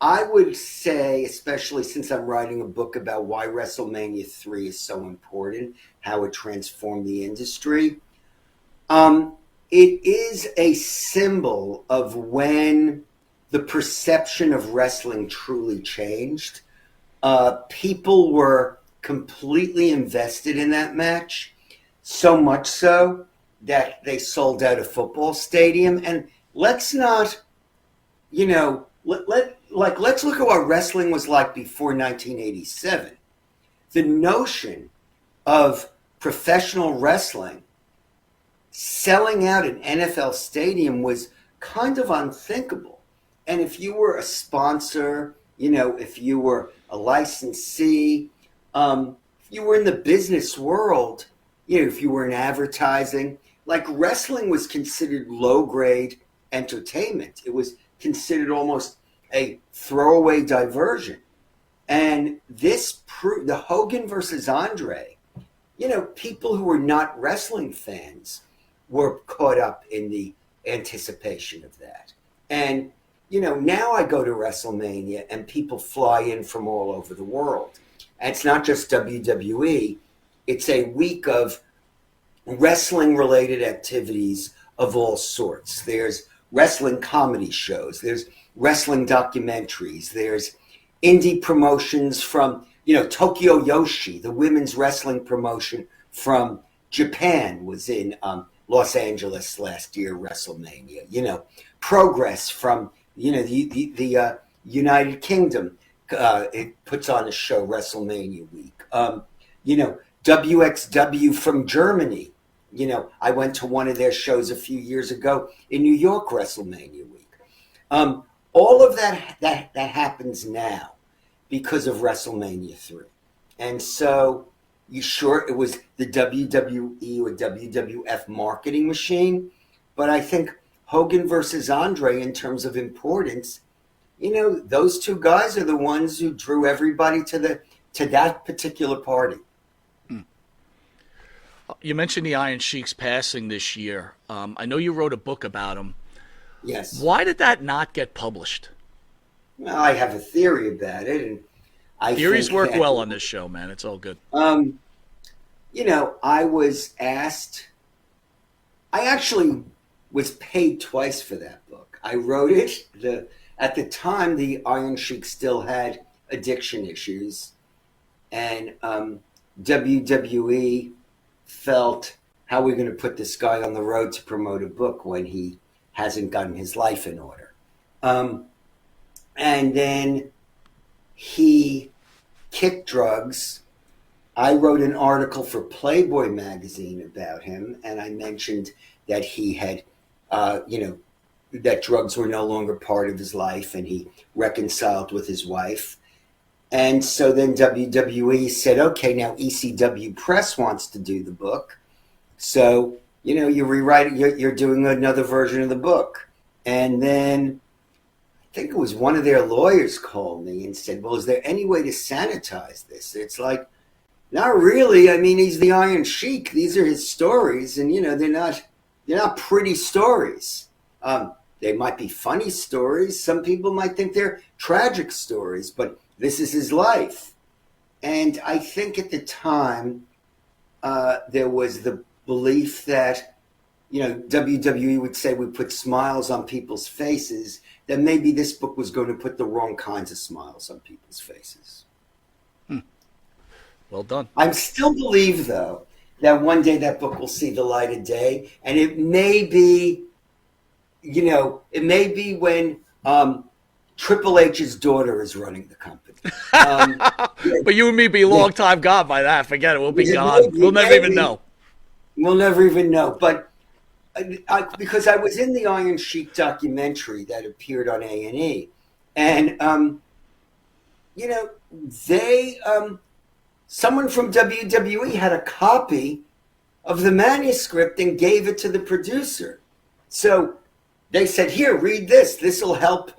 I would say, especially since I'm writing a book about why WrestleMania 3 is so important, how it transformed the industry. It is a symbol of when the perception of wrestling truly changed. People were completely invested in that match, so much so that they sold out a football stadium. And let's not, let's look at what wrestling was like before 1987. The notion of professional wrestling selling out an NFL stadium was kind of unthinkable. And if you were a sponsor, if you were a licensee, if you were in the business world, if you were in advertising, like wrestling was considered low-grade entertainment. It was considered almost a throwaway diversion. And this proved, the Hogan versus Andre, people who were not wrestling fans were caught up in the anticipation of that. And now I go to WrestleMania and people fly in from all over the world. And it's not just WWE. It's a week of wrestling-related activities of all sorts. There's wrestling comedy shows. There's wrestling documentaries. There's indie promotions from, Tokyo Yoshi, the women's wrestling promotion from Japan, was in Los Angeles last year, WrestleMania. Progress from the United Kingdom, it puts on a show WrestleMania week. WXW from Germany. I went to one of their shows a few years ago in New York, WrestleMania week. All of that happens now because of WrestleMania 3. And so it was the WWE or WWF marketing machine, but I think Hogan versus Andre, in terms of importance, those two guys are the ones who drew everybody to that particular party. You mentioned the Iron Sheik's passing this year. I know you wrote a book about him. Yes. Why did that not get published? Well, I have a theory about it, and Theories work well on this show, man. It's all good. I was asked. I actually was paid twice for that book. I wrote it. At the time, the Iron Sheik still had addiction issues, and WWE felt, how are we going to put this guy on the road to promote a book when he hasn't gotten his life in order? And then he kicked drugs. I wrote an article for Playboy magazine about him, and I mentioned that he had, that drugs were no longer part of his life, and he reconciled with his wife. And so then WWE said, okay, now ECW Press wants to do the book. So, you rewrite it, you're doing another version of the book. And then I think it was one of their lawyers called me and said, well, is there any way to sanitize this? It's like, not really. I mean, he's the Iron Sheik. These are his stories, and they're not pretty stories. They might be funny stories. Some people might think they're tragic stories, but this is his life. And I think at the time there was the belief that WWE would say we put smiles on people's faces. That maybe this book was going to put the wrong kinds of smiles on people's faces. Well done. I still believe, though, that one day that book will see the light of day, and it may be, when Triple H's daughter is running the company. But you and me be a long time gone by that. Forget it. We'll be gone. We'll never even know. We'll never even know. But because I was in the Iron Sheik documentary that appeared on A&E, and they. Someone from WWE had a copy of the manuscript and gave it to the producer. So they said, here, read this. This will help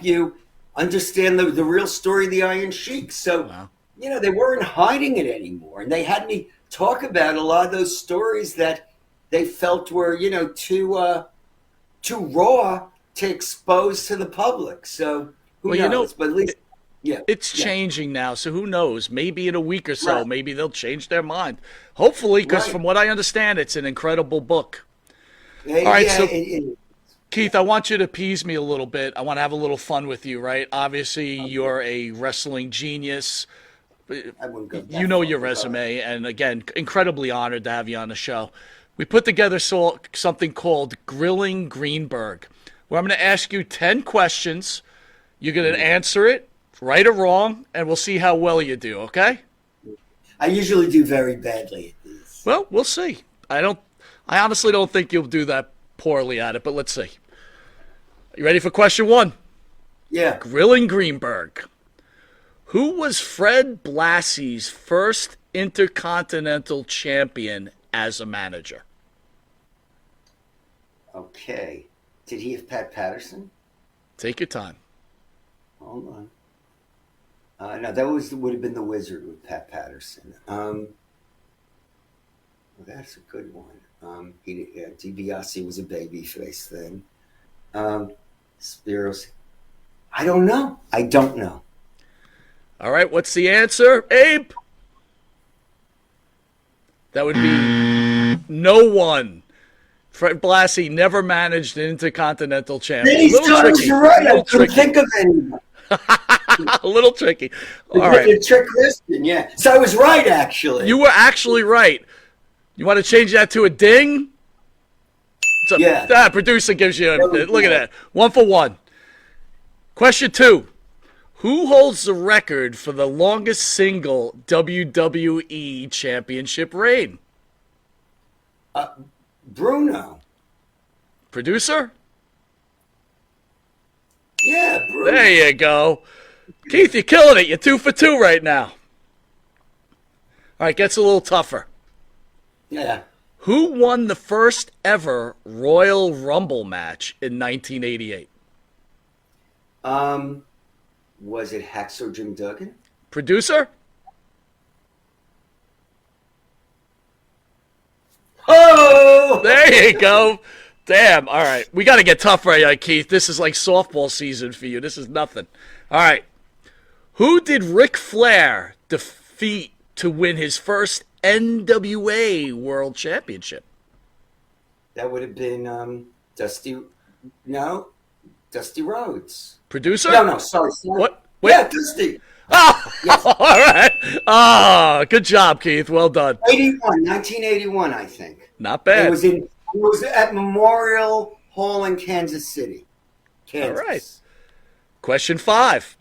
you understand the real story of the Iron Sheik. So, Wow. They weren't hiding it anymore. And they had me talk about a lot of those stories that they felt were, too raw to expose to the public. So who knows? But at least... It's changing now, so who knows? Maybe in a week or so, Right. maybe they'll change their mind. Hopefully, because Right. from what I understand, it's an incredible book. All right, so- Keith, I want you to appease me a little bit. I want to have a little fun with you, right? Obviously, you're a wrestling genius. I wouldn't go that You know far, your but, resume, and again, incredibly honored to have you on the show. We put together something called Grilling Greenberg, where I'm going to ask you 10 questions. You're going to answer it, right or wrong, and we'll see how well you do, okay? I usually do very badly at these. Well, we'll see. I honestly don't think you'll do that poorly at it, but let's see. You ready for question 1? Yeah. Grilling Greenberg. Who was Fred Blassie's first Intercontinental Champion as a manager? Okay. Did he have Pat Patterson? Take your time. Hold on. No, that would have been the Wizard with Pat Patterson. Well, that's a good one. DiBiase was a baby face then. Spiros. I don't know. All right, what's the answer, Abe? That would be no one. Fred Blassie never managed an Intercontinental Champion. These times you're right. I couldn't think of anyone. A little tricky. All right. The trick question, yeah. So I was right, actually. You were actually right. You want to change that to a ding? Yeah. Producer gives you look at that. 1 for 1. Question 2. Who holds the record for the longest single WWE championship reign? Bruno. Producer? Yeah, Bruno. There you go. Keith, you're killing it. You're 2 for 2 right now. All right, gets a little tougher. Yeah. Who won the first ever Royal Rumble match in 1988? Was it Hacksaw Jim Duggan? Producer? Oh! There you go. Damn. All right. We got to get tougher, Keith. This is like softball season for you. This is nothing. All right. Who did Ric Flair defeat to win his first NWA World Championship? That would have been Dusty Rhodes. Producer? No, sorry. What? Wait. Yeah, Dusty. Oh, Yes. all right. Oh, good job, Keith. Well done. 1981, I think. Not bad. It was at Memorial Hall in Kansas City. Kansas. All right. Question 5.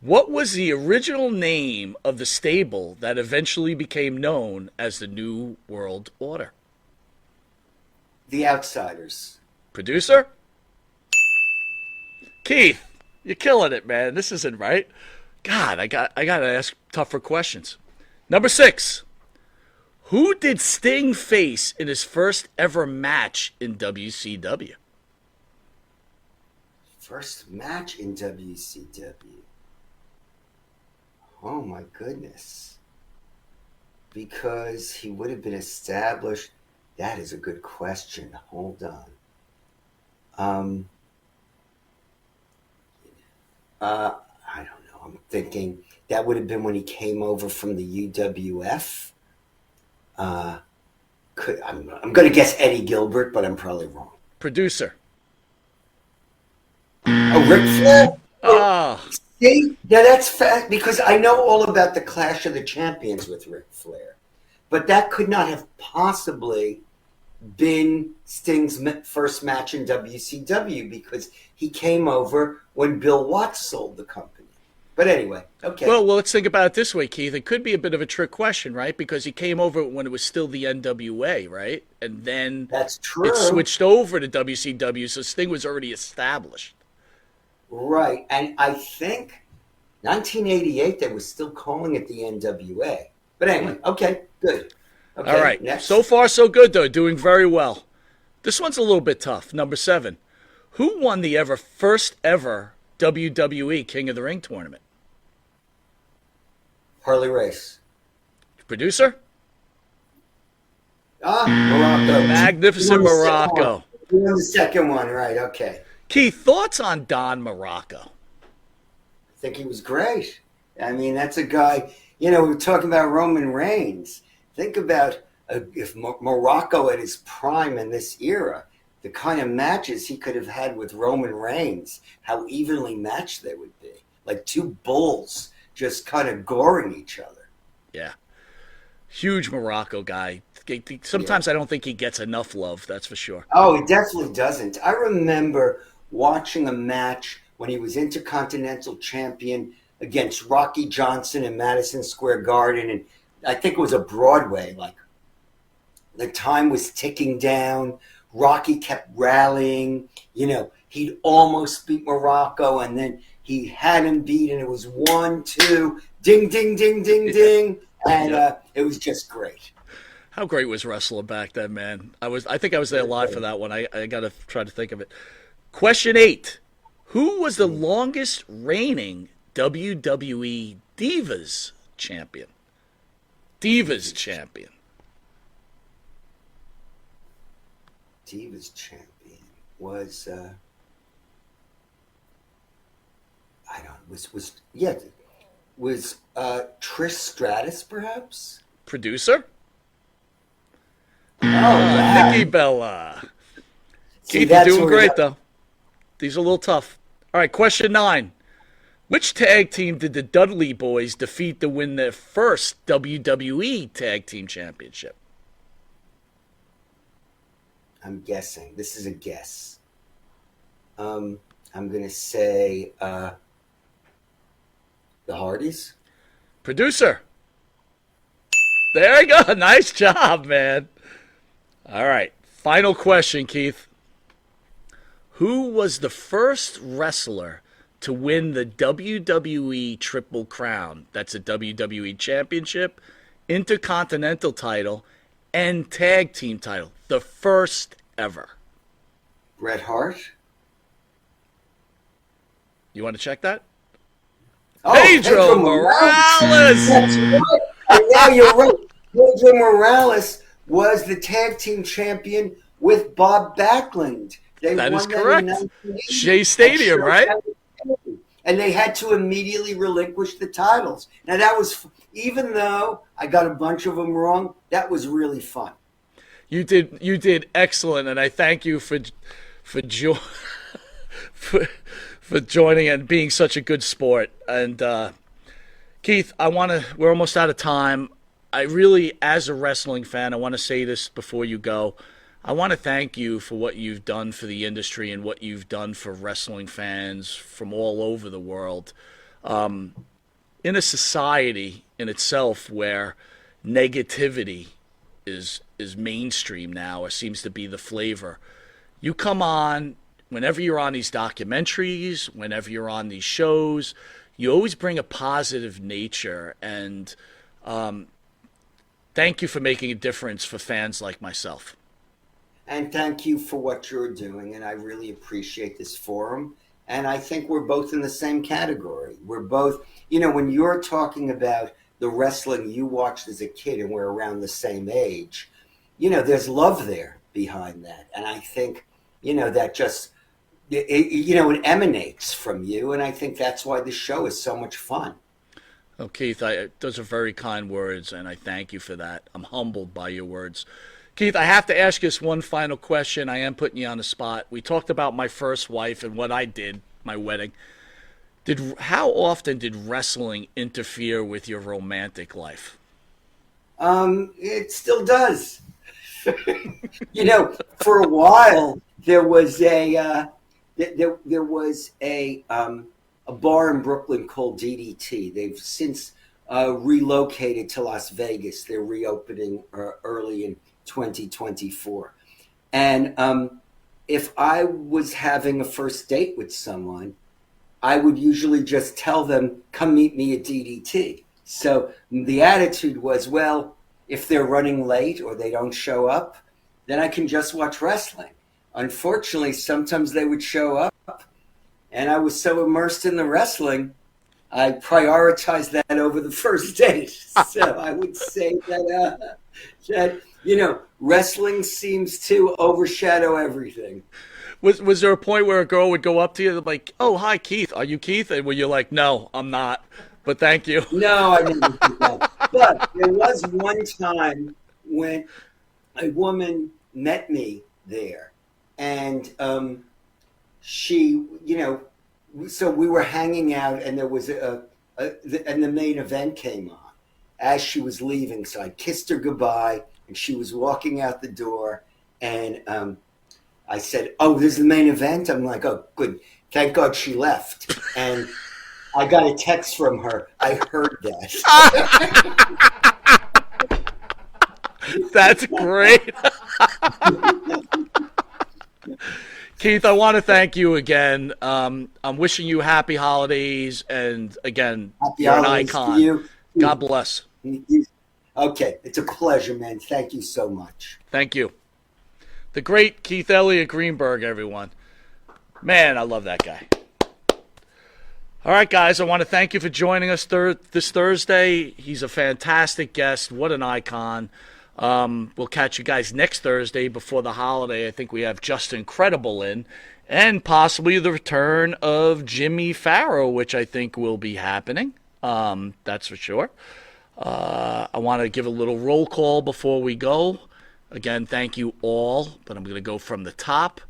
What was the original name of the stable that eventually became known as the New World Order? The Outsiders. Producer? Keith, you're killing it, man. This isn't right. God, I got to ask tougher questions. Number 6. Who did Sting face in his first ever match in WCW? First match in WCW. Oh my goodness. Because he would have been established. That is a good question. Hold on. I don't know. I'm thinking that would have been when he came over from the UWF. I'm going to guess Eddie Gilbert, but I'm probably wrong. Producer. Oh, Ric Flair? Oh, See, now that's fact because I know all about the Clash of the Champions with Ric Flair, but that could not have possibly been Sting's first match in WCW because he came over when Bill Watts sold the company. But anyway, okay. well, let's think about it this way, Keith. It could be a bit of a trick question, right? Because he came over when it was still the NWA, right? And then That's true. it switched over to WCW, so Sting was already established. Right, and I think 1988 they were still calling it the NWA. But anyway, okay, good. Okay, All right. next. So far, so good, though. Doing very well. This one's a little bit tough. Number 7. Who won the first ever WWE King of the Ring tournament? Harley Race. Producer? Morocco. Magnificent Morocco. You won the second one, right, okay. Keith, thoughts on Don Morocco? I think he was great. I mean, that's a guy, we were talking about Roman Reigns. Think about if Morocco at his prime in this era, the kind of matches he could have had with Roman Reigns, how evenly matched they would be. Like two bulls just kind of goring each other. Yeah. Huge Morocco guy. Sometimes I don't think he gets enough love, that's for sure. Oh, he definitely doesn't. I remember watching a match when he was Intercontinental Champion against Rocky Johnson in Madison Square Garden, and I think it was a Broadway. Like the time was ticking down. Rocky kept rallying. He'd almost beat Morocco, and then he had him beat, and it was 1, 2, ding, ding, ding, ding, ding, and it was just great. How great was wrestling back then, man? I think I was there live for that one. I got to try to think of it. Question 8. Who was the longest reigning WWE Divas champion? Divas champion. Divas champion was was Trish Stratus perhaps? Producer? Wow. Nikki Bella. See, Keith, you're that's doing where great, though. These are a little tough. All right, question 9. Which tag team did the Dudley Boys defeat to win their first WWE Tag Team Championship? I'm guessing. This is a guess. I'm going to say the Hardys. Producer. There you go. Nice job, man. All right. Final question, Keith. Who was the first wrestler to win the WWE Triple Crown? That's a WWE Championship, Intercontinental title, and Tag Team title. The first ever. Bret Hart. You want to check that? Oh, Pedro Morales. That's right. And now you're right. Pedro Morales was the tag team champion with Bob Backlund. That is won correct. in 1980 Shea Stadium, at right? And they had to immediately relinquish the titles. Now that was, even though I got a bunch of them wrong, that was really fun. You did excellent, and I thank you for joining and being such a good sport. And Keith, we're almost out of time. I really, as a wrestling fan, I want to say this before you go. I want to thank you for what you've done for the industry and what you've done for wrestling fans from all over the world. In a society in itself where negativity is mainstream now, or seems to be the flavor, you come on whenever you're on these documentaries, whenever you're on these shows, you always bring a positive nature. And thank you for making a difference for fans like myself. And thank you for what you're doing. And I really appreciate this forum. And I think we're both in the same category. We're both, when you're talking about the wrestling you watched as a kid and we're around the same age, there's love there behind that. And I think, that just, it emanates from you. And I think that's why the show is so much fun. Oh, Keith, those are very kind words, and I thank you for that. I'm humbled by your words. Keith, I have to ask you this one final question. I am putting you on the spot. We talked about my first wife and what I did, my wedding. How often did wrestling interfere with your romantic life? It still does. For a while there was a bar in Brooklyn called DDT. They've since relocated to Las Vegas. They're reopening early in 2024. And if I was having a first date with someone, I would usually just tell them, come meet me at DDT. So the attitude was, well, if they're running late or they don't show up, then I can just watch wrestling. Unfortunately, sometimes they would show up, and I was so immersed in the wrestling, I prioritized that over the first date. So I would say that wrestling seems to overshadow everything. Was there a point where a girl would go up to you like, oh, hi, Keith. Are you Keith? And were you like, no, I'm not, but thank you? No, I didn't think that. But there was one time when a woman met me there, and she, so we were hanging out, and there was and the main event came on as she was leaving. So I kissed her goodbye, and she was walking out the door, and I said, oh, this is the main event? I'm like, oh, good. Thank God she left. And I got a text from her. I heard that. That's great. Keith, I want to thank you again. I'm wishing you happy holidays. And again, Happy you're an holidays icon. to you. God bless. Okay. It's a pleasure, man. Thank you so much. Thank you. The great Keith Elliot Greenberg, everyone. Man, I love that guy. All right, guys, I want to thank you for joining us this Thursday. He's a fantastic guest. What an icon. We'll catch you guys next Thursday before the holiday. I think we have Justin Credible in, and possibly the return of Jimmy Pharaoh, which I think will be happening. That's for sure. I want to give a little roll call before we go. Again, thank you all, but I'm going to go from the top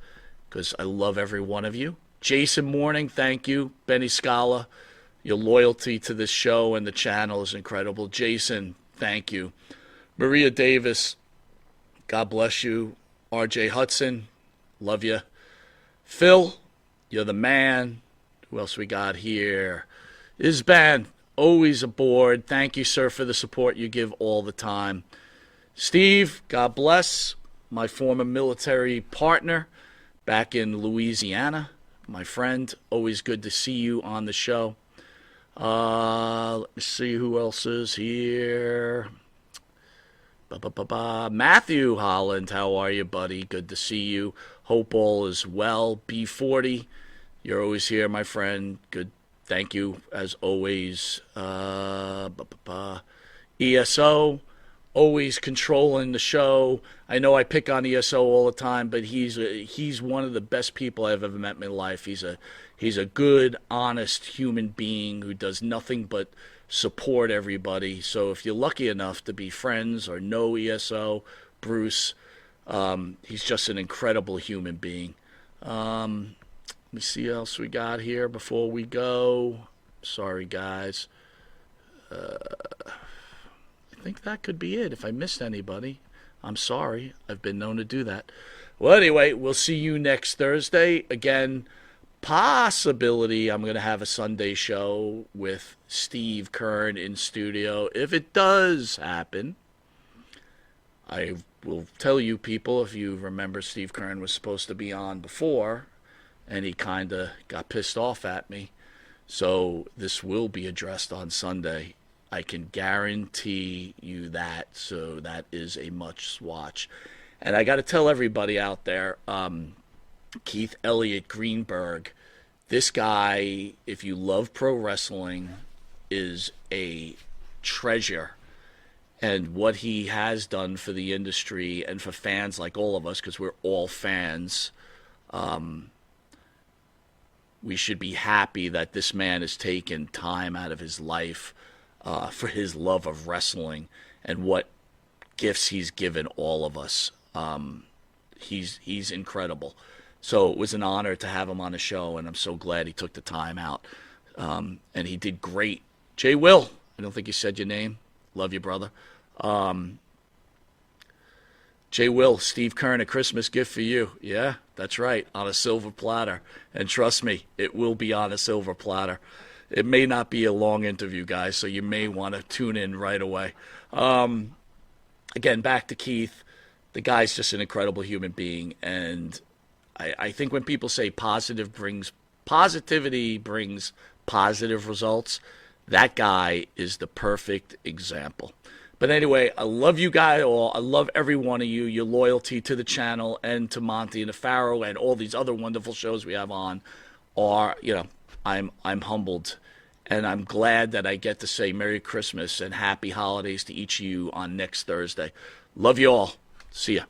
because I love every one of you. Jason Morning, thank you. Benny Scala, your loyalty to this show and the channel is incredible. Jason, thank you. Maria Davis, God bless you. RJ Hudson, love you. Phil, you're the man. Who else we got here? Isban, always aboard. Thank you, sir, for the support you give all the time. Steve, God bless, my former military partner back in Louisiana. My friend, always good to see you on the show. Let me see who else is here. Matthew Holland, how are you, buddy? Good to see you. Hope all is well. B40, you're always here, my friend. Good, thank you, as always. ESO, always controlling the show. I know I pick on ESO all the time, but he's one of the best people I've ever met in my life. He's a good, honest human being who does nothing but support everybody. So if you're lucky enough to be friends or know ESO, Bruce, he's just an incredible human being. Let me see what else we got here before we go. Sorry, guys. I think that could be it. If I missed anybody, I'm sorry. I've been known to do that. Well, anyway, we'll see you next Thursday. Again, possibility I'm going to have a Sunday show with Steve Kern in studio. If it does happen, I will tell you people, if you remember, Steve Kern was supposed to be on before, and he kind of got pissed off at me. So this will be addressed on Sunday. I can guarantee you that. So that is a must watch. And I got to tell everybody out there, Keith Elliot Greenberg, this guy, if you love pro wrestling, is a treasure. And what he has done for the industry and for fans like all of us, because we're all fans, we should be happy that this man has taken time out of his life for his love of wrestling and what gifts he's given all of us. He's incredible. So it was an honor to have him on the show, and I'm so glad he took the time out. And he did great. Jay Will, I don't think you said your name. Love you, brother. Jay Will, Steve Kern, a Christmas gift for you. Yeah, that's right, on a silver platter. And trust me, it will be on a silver platter. It may not be a long interview, guys, so you may want to tune in right away. Again, back to Keith. The guy's just an incredible human being, and I think when people say positivity brings positive results, that guy is the perfect example. But anyway, I love you guys all. I love every one of you. Your loyalty to the channel and to Monte and the Pharaoh and all these other wonderful shows we have on are, I'm humbled. And I'm glad that I get to say Merry Christmas and Happy Holidays to each of you on next Thursday. Love you all. See ya.